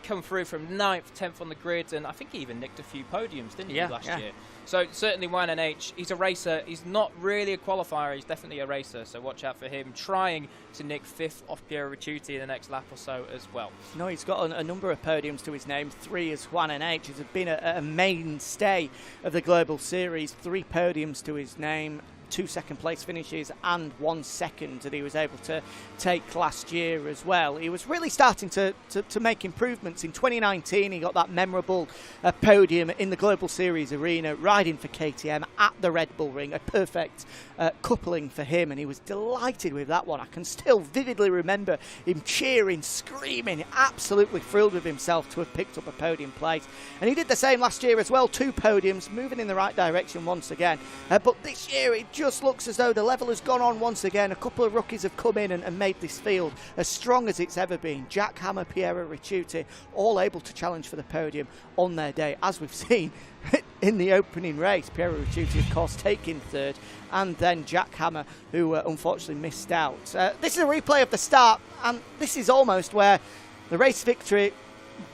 Come through from 9th, 10th on the grid, and I think he even nicked a few podiums, didn't he, last year? So certainly Juan and H, he's a racer. He's not really a qualifier, he's definitely a racer, so watch out for him trying to nick 5th off Piero Ricciuti in the next lap or so as well. No, he's got a number of podiums to his name. 3 as Juan and H. He's been a mainstay of the Global Series. 3 podiums to his name. 2 second-place finishes and 1 second that he was able to take last year as well. He was really starting to make improvements. In 2019, he got that memorable podium in the Global Series arena, riding for KTM at the Red Bull Ring. A perfect coupling for him, and he was delighted with that one. I can still vividly remember him cheering, screaming, absolutely thrilled with himself to have picked up a podium place. And he did the same last year as well. 2 podiums, moving in the right direction once again. But this year, it just looks as though the level has gone on once again. A couple of rookies have come in and made this field as strong as it's ever been. Jack Hammer, Piero Ricciuti, all able to challenge for the podium on their day, as we've seen in the opening race. Piero Ricciuti, of course, taking 3rd, and then Jack Hammer, who unfortunately missed out. This is a replay of the start, and this is almost where the race victory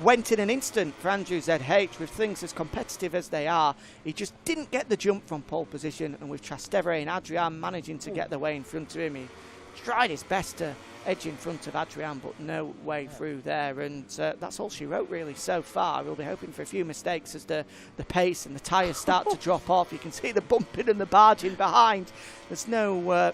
went in an instant for Andrew ZH. With things as competitive as they are, he just didn't get the jump from pole position, and with Trastevere and Adrian managing to get the way in front of him, he tried his best to edge in front of Adrian, but no way through there, and that's all she wrote really so far. We'll be hoping for a few mistakes as the pace and the tyres start to drop off. You can see the bumping and the barging behind. There's no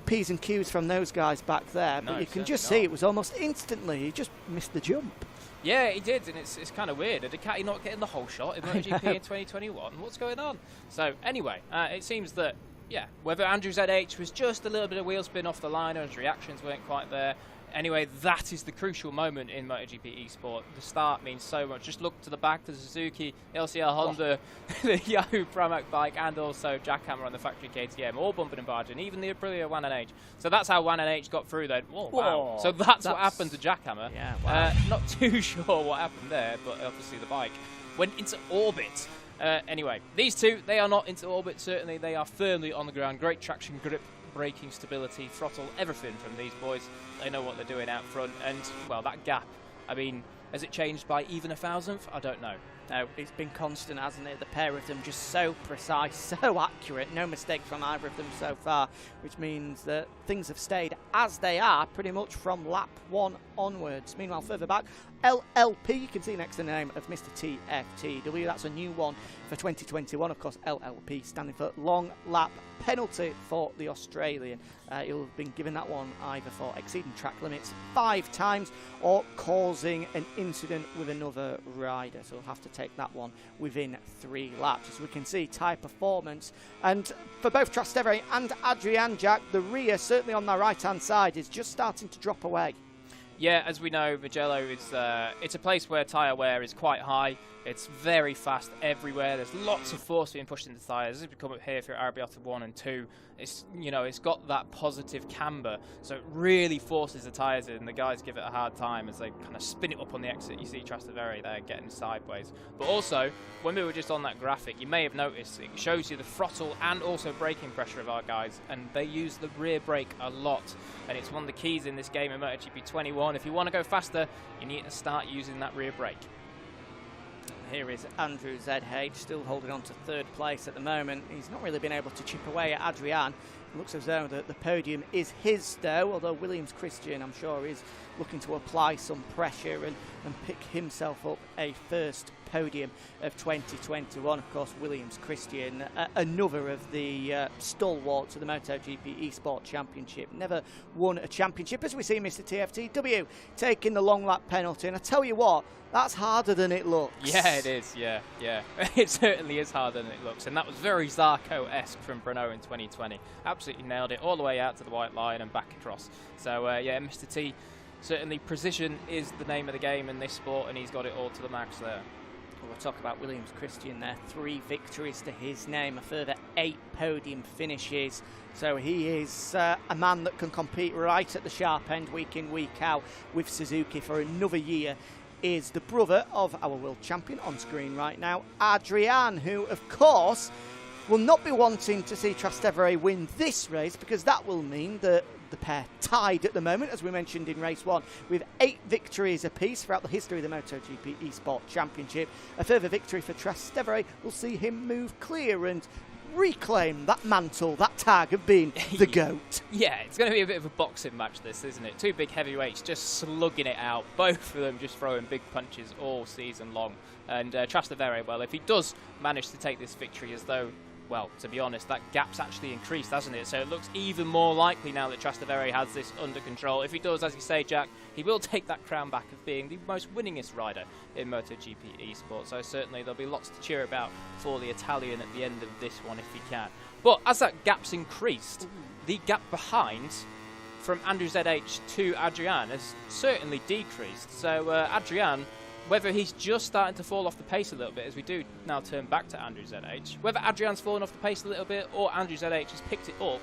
P's and Q's from those guys back there, but you can just see it was almost instantly. He just missed the jump. Yeah, he did, and it's kind of weird. Did Ducati not getting the whole shot in MotoGP in 2021? What's going on? So anyway, it seems that, yeah, whether Andrew ZH was just a little bit of wheel spin off the line or his reactions weren't quite there. Anyway, that is the crucial moment in MotoGP eSport. The start means so much. Just look to the back, the Suzuki, LCR Honda, the Yahoo Pramac bike, and also Jack Hammer on the factory KTM, all bumping and barging, even the Aprilia Juan and H. So that's how Juan and H got through then. Oh, wow. So that's what happened to Jack Hammer. Yeah, wow. Not too sure what happened there, but obviously the bike went into orbit. Anyway, these two, they are not into orbit, certainly. They are firmly on the ground. Great traction, grip, braking stability, throttle, everything from these boys. They know what they're doing out front, and well, that gap, I mean, has it changed by even a thousandth? I don't know. No, it's been constant, hasn't it? The pair of them just so precise, so accurate, no mistake from either of them so far, which means that things have stayed as they are pretty much from lap 1 onwards. Meanwhile, further back, LLP, you can see next to the name of Mr. TFTW. That's a new one for 2021. Of course, LLP standing for long lap penalty for the Australian. He'll have been given that one either for exceeding track limits 5 times or causing an incident with another rider. So he'll have to take that one within 3 laps. As we can see, tyre performance. And for both Trastevere and Adrian Jack, the rear, certainly on the right-hand side, is just starting to drop away. Yeah, as we know, Mugello is it's a place where tyre wear is quite high. It's very fast everywhere. There's lots of force being pushed into the tyres. As we come up here for Arabiata 1 and 2, it's, you know, it's got that positive camber, so it really forces the tyres in. The guys give it a hard time as they kind of spin it up on the exit. You see Trastevere there getting sideways. But also, when we were just on that graphic, you may have noticed it shows you the throttle and also braking pressure of our guys, and they use the rear brake a lot. And it's one of the keys in this game in MotoGP 21. If you want to go faster, you need to start using that rear brake. Here is Andrew ZH, still holding on to 3rd place at the moment. He's not really been able to chip away at Adrian. Looks as though the podium is his, though, although Williams Christian, I'm sure, is looking to apply some pressure and pick himself up a first podium of 2021. Of course, Williams Christian, another of the stalwarts of the MotoGP eSport Championship. Never won a championship, as we see Mr. TFTW taking the long lap penalty. And I tell you what, that's harder than it looks. Yeah, it is. Yeah. It certainly is harder than it looks. And that was very Zarco-esque from Bruno in 2020. Absolutely nailed it all the way out to the white line and back across. So, yeah, Mr. T, certainly precision is the name of the game in this sport, and he's got it all to the max there. We'll talk about Williams Christian there. 3 victories to his name, a further 8 podium finishes. So he is a man that can compete right at the sharp end week in, week out with Suzuki for another year. Is the brother of our world champion on screen right now, Adrian, who of course will not be wanting to see Trastevere win this race, because that will mean that the pair tied at the moment, as we mentioned in race 1, with 8 victories apiece throughout the history of the MotoGP eSport Championship. A further victory for Trastevere will see him move clear and reclaim that mantle, that tag of being the GOAT. Yeah, it's going to be a bit of a boxing match, this, isn't it? 2 big heavyweights just slugging it out, both of them just throwing big punches all season long. And Trastevere, well, if he does manage to take this victory, as though, well, to be honest, that gap's actually increased, hasn't it? So it looks even more likely now that Trastevere has this under control. If he does, as you say, Jack, he will take that crown back of being the most winningest rider in MotoGP eSport. So certainly there'll be lots to cheer about for the Italian at the end of this one if he can. But as that gap's increased, the gap behind from Andrew ZH to Adrian has certainly decreased. So Adrian, whether he's just starting to fall off the pace a little bit, as we do now turn back to Andrew ZH, whether Adrian's fallen off the pace a little bit or Andrew ZH has picked it up,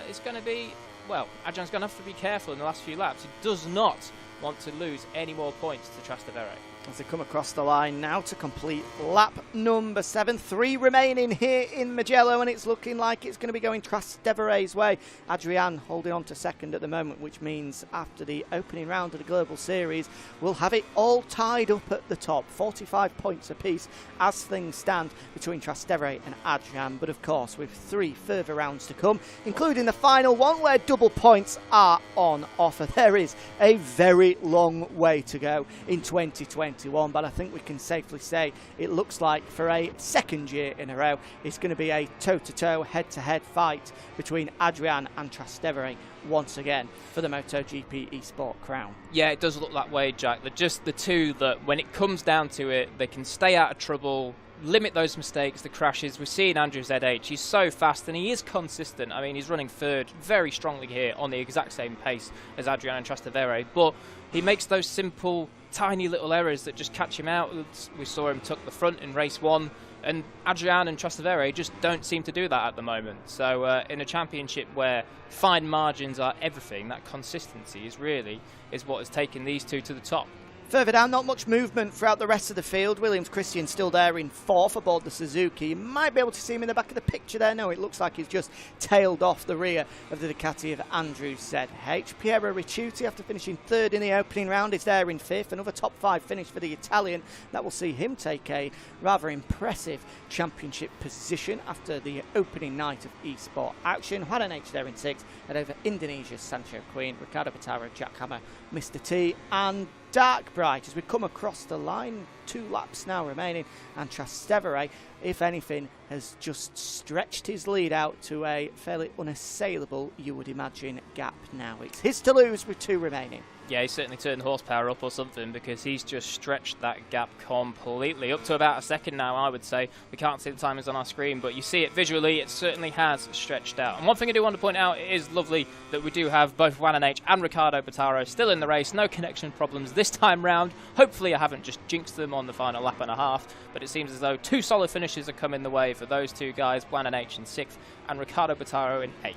it's going to be, well, Adrian's going to have to be careful in the last few laps. He does not want to lose any more points to Trastevere. As they come across the line now to complete lap number 7. 3 remaining here in Mugello, and it's looking like it's going to be going Trastevere's way. Adrian holding on to second at the moment, which means after the opening round of the Global Series, we'll have it all tied up at the top. 45 points apiece as things stand between Trastevere and Adrian. But of course, with 3 further rounds to come, including the final one where double points are on offer, there is a very long way to go in 2021. But I think we can safely say it looks like for a second year in a row it's going to be a toe-to-toe, head-to-head fight between Adrian and Trastevere once again for the MotoGP eSport crown. Yeah, it does look that way, Jack. They're just the two that when it comes down to it, they can stay out of trouble, limit those mistakes, the crashes. We're seeing Andrew ZH. He's so fast and he is consistent. I mean, he's running third very strongly here on the exact same pace as Adrian and Trastevere, but he makes those simple, tiny little errors that just catch him out. We saw him tuck the front in race 1, and Adrian and Trastevere just don't seem to do that at the moment. So in a championship where fine margins are everything, that consistency is what has taken these two to the top. Further down, not much movement throughout the rest of the field. Williams Christian still there in 4th aboard the Suzuki. You might be able to see him in the back of the picture there. No, it looks like he's just tailed off the rear of the Ducati of Andrew ZH. Piero Ricciuti, after finishing 3rd in the opening round, is there in 5th. Another top 5 finish for the Italian. That will see him take a rather impressive championship position after the opening night of eSport action. Juan H there in 6th. And over Indonesia's Sancho Queen, Ricardo Bataro, Jack Hammer, Mr. T, and Dark Bright as we come across the line. 2 laps now remaining, and Trastevere, if anything, has just stretched his lead out to a fairly unassailable, you would imagine, gap now. It's his to lose with 2 remaining. Yeah, he's certainly turned horsepower up or something, because he's just stretched that gap completely. Up to about a second now, I would say. We can't see the timers on our screen, but you see it visually, it certainly has stretched out. And one thing I do want to point out, it is lovely that we do have both Juan H and Ricardo Bataro still in the race. No connection problems this time round. Hopefully I haven't just jinxed them on the final lap and a half, but it seems as though 2 solid finishes are coming the way for those 2 guys, Juan H in 6th and Ricardo Bataro in 8th.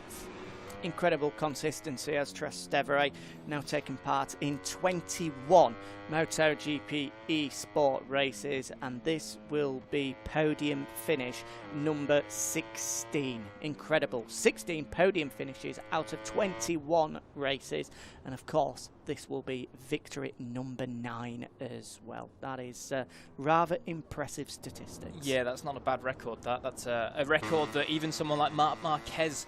Incredible consistency as Trastevere now taking part in 21 MotoGP eSport races, and this will be podium finish number 16. Incredible. 16 podium finishes out of 21 races, and of course this will be victory number 9 as well. That is rather impressive statistics. Yeah, that's not a bad record. That's a record that even someone like Marc Marquez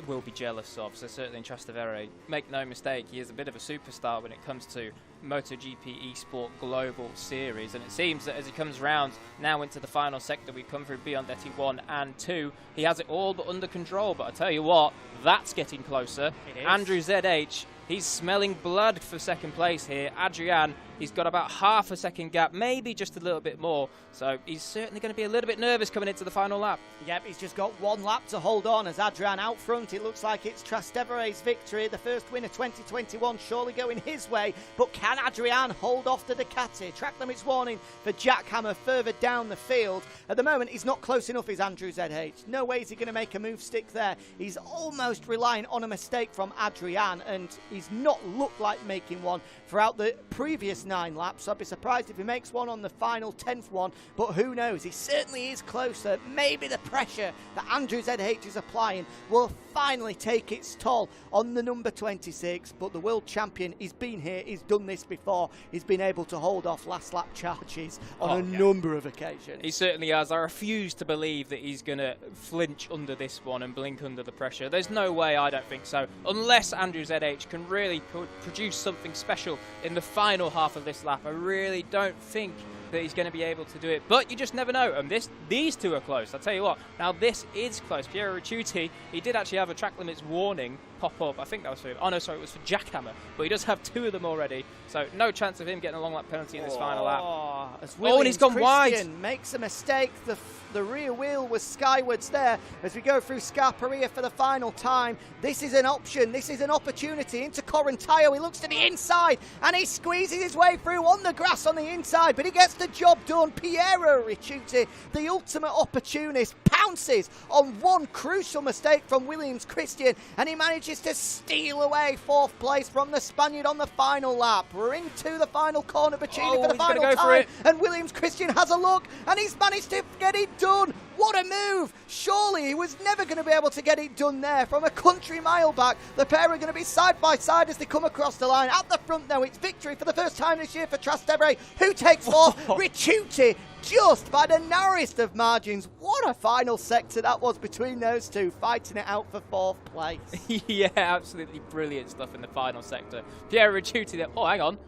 will be jealous of. So certainly in Trastevere, make no mistake, he is a bit of a superstar when it comes to MotoGP eSport Global Series, and it seems that as he comes round now into the final sector, we've come through Biondetti 1 and 2, he has it all but under control. But I tell you what, that's getting closer. Andrew ZH, he's smelling blood for second place here. Adrian, he's got about half a second gap, maybe just a little bit more. So he's certainly going to be a little bit nervous coming into the final lap. Yep, he's just got one lap to hold on as Adrian out front. It looks like it's Trastevere's victory, the first win of 2021, surely going his way. But can Adrian hold off the Ducati? Track limits warning for Jack Hammer further down the field. At the moment, he's not close enough, is Andrew ZH. No way is he going to make a move stick there. He's almost relying on a mistake from Adrian, and he's not looked like making one throughout the previous 9 laps. So I'd be surprised if he makes one on the final 10th one, but who knows? He certainly is closer. Maybe the pressure that Andrew ZH is applying will finally take its toll on the number 26, but the world champion, he's been here, he's done this before, he's been able to hold off last lap charges on a number of occasions. He certainly has. I refuse to believe that he's going to flinch under this one and blink under the pressure. There's no way, I don't think so, unless Andrew ZH can really produce something special in the final half of this lap. I really don't think that he's going to be able to do it, but you just never know. And these two are close. I'll tell you what, now this is close. Piero Ricciuti, he did actually have a track limits warning pop up. I think that was for him. Oh no, sorry, it was for Jack Hammer, but he does have 2 of them already, so no chance of him getting a long lap penalty in this final lap. And he's gone wide. Makes a mistake. The rear wheel was skywards there as we go through Scarperia for the final time. This is an option. This is an opportunity into Corantaio. He looks to the inside and he squeezes his way through on the grass on the inside, but he gets the job done. Piero Ricciuti, the ultimate opportunist, pounces on one crucial mistake from Williams Christian, and he manages to steal away 4th place from the Spaniard on the final lap. We're into the final corner, Bacchini for the final time, and Williams Christian has a look, and he's managed to get it done. What a move! Surely he was never going to be able to get it done there. From a country mile back, the pair are going to be side by side as they come across the line. At the front now, it's victory for the first time this year for Trastevere, who takes 4th. Ricciuti, just by the narrowest of margins. What a final sector that was between those two, fighting it out for 4th place. Yeah, absolutely brilliant stuff in the final sector. Piero Ricciuti there. Oh, hang on.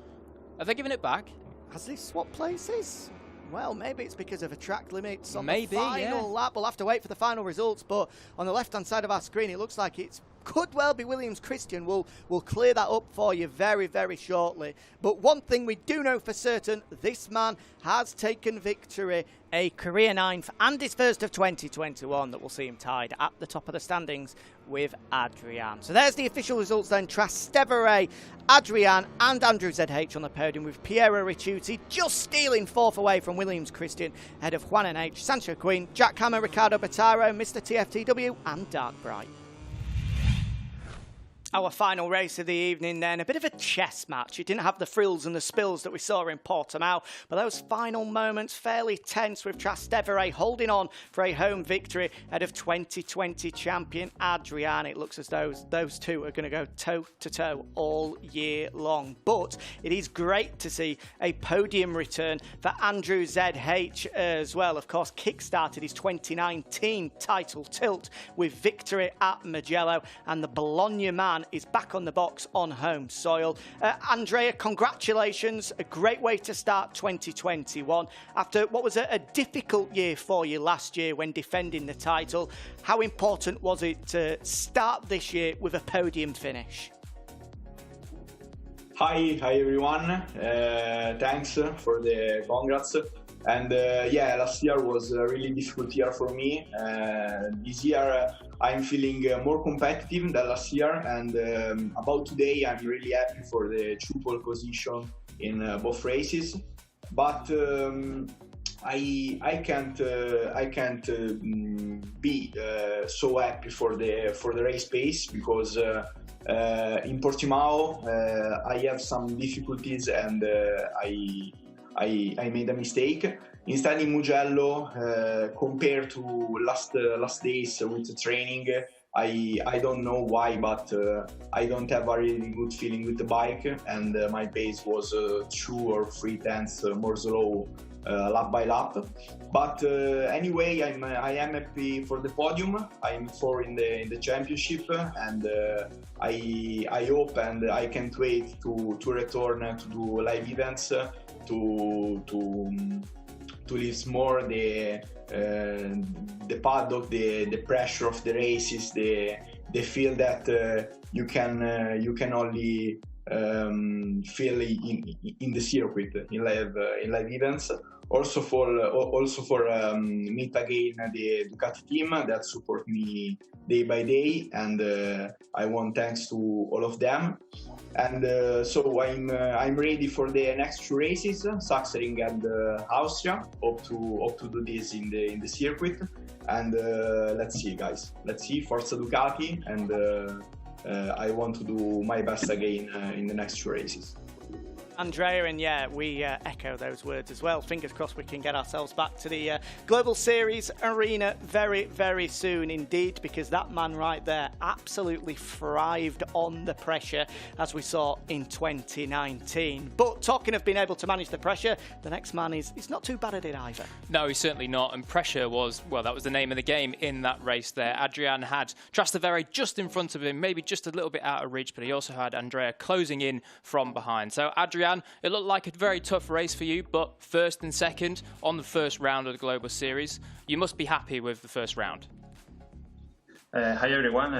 Are they giving it back? Has he swapped places? Well, maybe it's because of a track limits on maybe, the final lap. We'll have to wait for the final results, but on the left-hand side of our screen, it looks like it could well be Williams Christian. We'll clear that up for you very, very shortly. But one thing we do know for certain, this man has taken victory, a career 9th and his first of 2021 that will see him tied at the top of the standings with Adrian. So there's the official results then. Trastevere, Adrian and Andrew ZH on the podium, with Piero Ricciuti just stealing 4th away from Williams Christian, ahead of Juan NH, Sancho Queen, Jack Hammer, Ricardo Bataro, Mr. TFTW and Dark Bright. Our final race of the evening then, a bit of a chess match. It didn't have the frills and the spills that we saw in Portimao, but those final moments fairly tense, with Trastevere holding on for a home victory ahead of 2020 champion Adrian. It looks as though those two are going to go toe-to-toe all year long. But it is great to see a podium return for Andrew ZH as well. Of course, kick-started his 2019 title tilt with victory at Mugello, and the Bologna man is back on the box on home soil. Andrea, congratulations. A great way to start 2021 after what was a difficult year for you last year when defending the title. How important was it to start this year with a podium finish? Hi everyone. Thanks for the congrats. And yeah, last year was a really difficult year for me. This year I'm feeling more competitive than last year, and about today I'm really happy for the 2 pole position in both races. But I can't be so happy for the race pace, because in Portimao I have some difficulties and I made a mistake. Instead, in Mugello, compared to last days with the training, I don't know why, but I don't have a really good feeling with the bike, and my pace was 2 or 3 tenths more slow lap by lap. But anyway, I am happy for the podium. I'm 4 in the championship, and I hope and I can't wait to return to do live events, to live more the paddock, the pressure of the races, the feel that you can only feel in the circuit in live events. Also for meet again the Ducati team that support me day by day, and I want thanks to all of them. And so I'm ready for the next 2 races, Sachsenring and Austria. Hope to do this in the circuit, and let's see, guys. Let's see, Forza Ducati, and I want to do my best again in the next 2 races. Andrea, and yeah, we echo those words as well. Fingers crossed we can get ourselves back to the Global Series arena very, very soon indeed, because that man right there absolutely thrived on the pressure, as we saw in 2019. But talking of being able to manage the pressure, the next man is not too bad at it either. No, he's certainly not. And pressure was, well, that was the name of the game in that race there. Adrian had Trastevere just in front of him, maybe just a little bit out of reach, but he also had Andrea closing in from behind. So Adrian, it looked like a very tough race for you, but first and second on the first round of the Global Series. You must be happy with the first round. Hi everyone.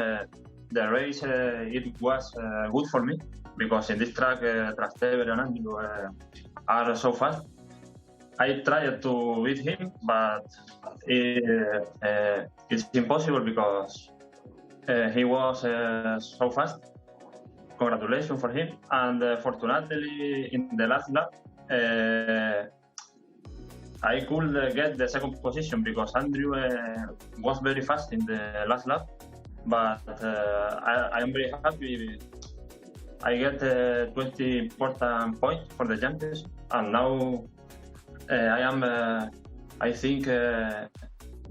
The race it was good for me because in this track Trastevere and Andrew are so fast. I tried to beat him, but it's impossible because he was so fast. Congratulations for him, and fortunately in the last lap I could get the second position because Andrew was very fast in the last lap, but I am very happy. I get 20 important points for the championship, and now I am I think the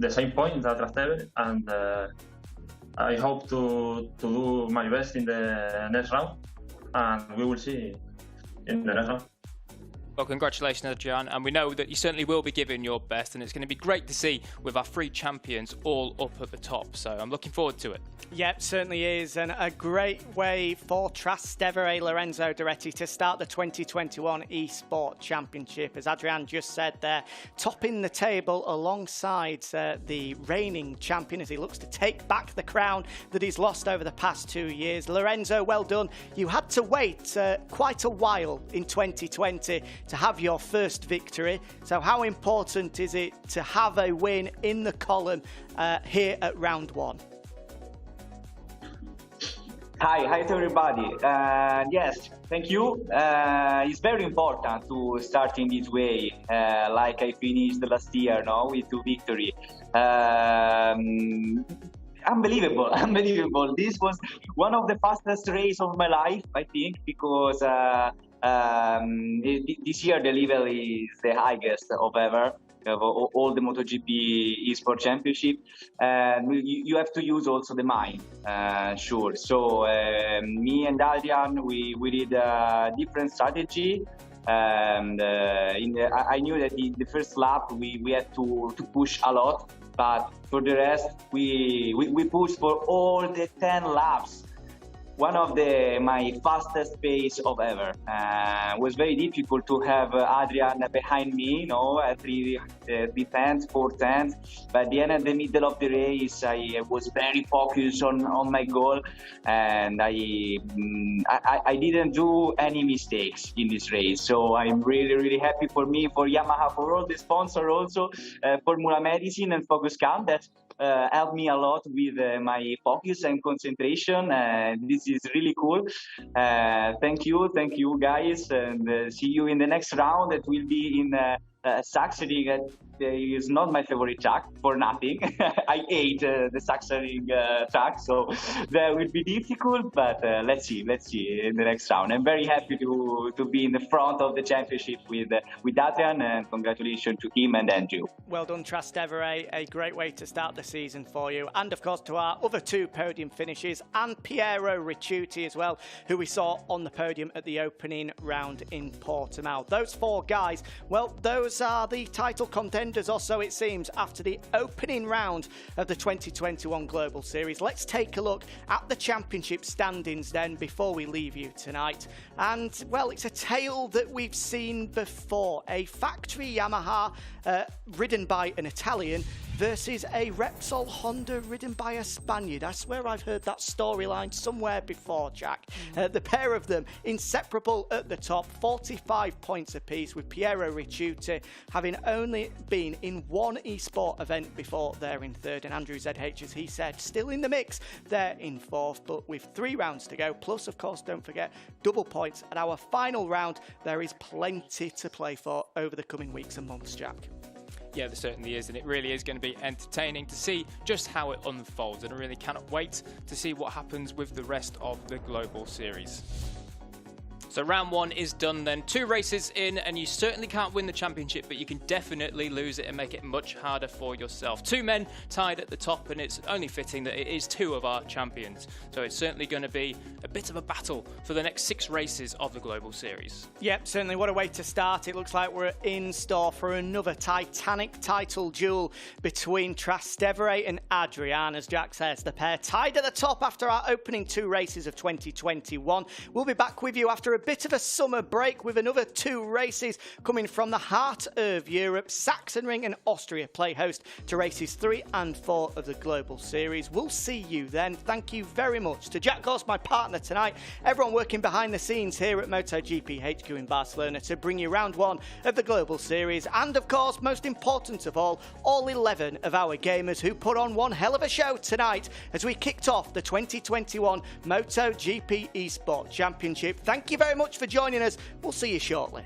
same point that Trastevere, and I hope to do my best in the next round, and we will see in the next round. Well, congratulations, Adrian, and we know that you certainly will be giving your best, and it's going to be great to see with our 3 champions all up at the top, so I'm looking forward to it. Yep, certainly is, and a great way for Trastevere Lorenzo Duretti to start the 2021 eSport Championship, as Adrian just said there, topping the table alongside the reigning champion as he looks to take back the crown that he's lost over the past 2 years. Lorenzo, well done. You had to wait quite a while in 2020 to have your first victory. So how important is it to have a win in the column here at round 1? Hi to everybody. Yes, thank you. It's very important to start in this way, like I finished last year, no, with 2 victories. Unbelievable. This was one of the fastest races of my life, I think, because this year the level is the highest of ever. Of all the MotoGP eSport Championship, you have to use also the mind, sure. So me and Adrian, we did a different strategy. And I knew that in the first lap we had to push a lot, but for the rest we pushed for all the 10 laps. One of my fastest pace of ever. It was very difficult to have Adrian behind me, you know, at 3 tenths, 4 tenths. But at the end, at the middle of the race, I was very focused on my goal, and I didn't do any mistakes in this race. So I'm really, really happy for me, for Yamaha, for all the sponsors also, Formula Medicine and Focus Camp that helped me a lot with my focus and concentration. This is really cool. Thank you guys, and see you in the next round. That will be in Sachsenring. is not my favorite track for nothing. I hate the Sachsenring track, so that will be difficult. But let's see in the next round. I'm very happy to be in the front of the championship with Adrian, and congratulations to him and Andrew. Well done, Trastevere. A great way to start the season for you. And of course to our other two podium finishes, and Piero Ricciuti as well, who we saw on the podium at the opening round in Portimao. Those four guys, well, those are the title contenders, or so it seems, after the opening round of the 2021 Global Series. Let's take a look at the championship standings then before we leave you tonight. And, well, it's a tale that we've seen before. A factory Yamaha ridden by an Italian versus a Repsol Honda ridden by a Spaniard. I swear I've heard that storyline somewhere before, Jack. The pair of them inseparable at the top, 45 points apiece, with Piero Ricciuti having only been in one eSport event before they're in third, and Andrew ZH, as he said, still in the mix, they're in fourth, but with 3 rounds to go, plus of course don't forget double points at our final round. There is plenty to play for over the coming weeks and months, Jack. Yeah, there certainly is, and it really is going to be entertaining to see just how it unfolds, and I really cannot wait to see what happens with the rest of the Global Series. So round 1 is done then. 2 races in, and you certainly can't win the championship, but you can definitely lose it and make it much harder for yourself. 2 men tied at the top, and it's only fitting that it is 2 of our champions. So it's certainly going to be a bit of a battle for the next 6 races of the Global Series. Yep, certainly what a way to start. It looks like we're in store for another titanic title duel between Trastevere and Adrian. As Jack says, the pair tied at the top after our opening 2 races of 2021. We'll be back with you after a bit of a summer break with another 2 races coming from the heart of Europe. Sachsenring and Austria play host to races 3 and 4 of the Global Series. We'll see you then. Thank you very much to Jack Goss, my partner tonight, everyone working behind the scenes here at MotoGP HQ in Barcelona to bring you round 1 of the Global Series, and of course, most important of all 11 of our gamers who put on one hell of a show tonight as we kicked off the 2021 MotoGP eSport Championship. Thank you very much for joining us. We'll see you shortly.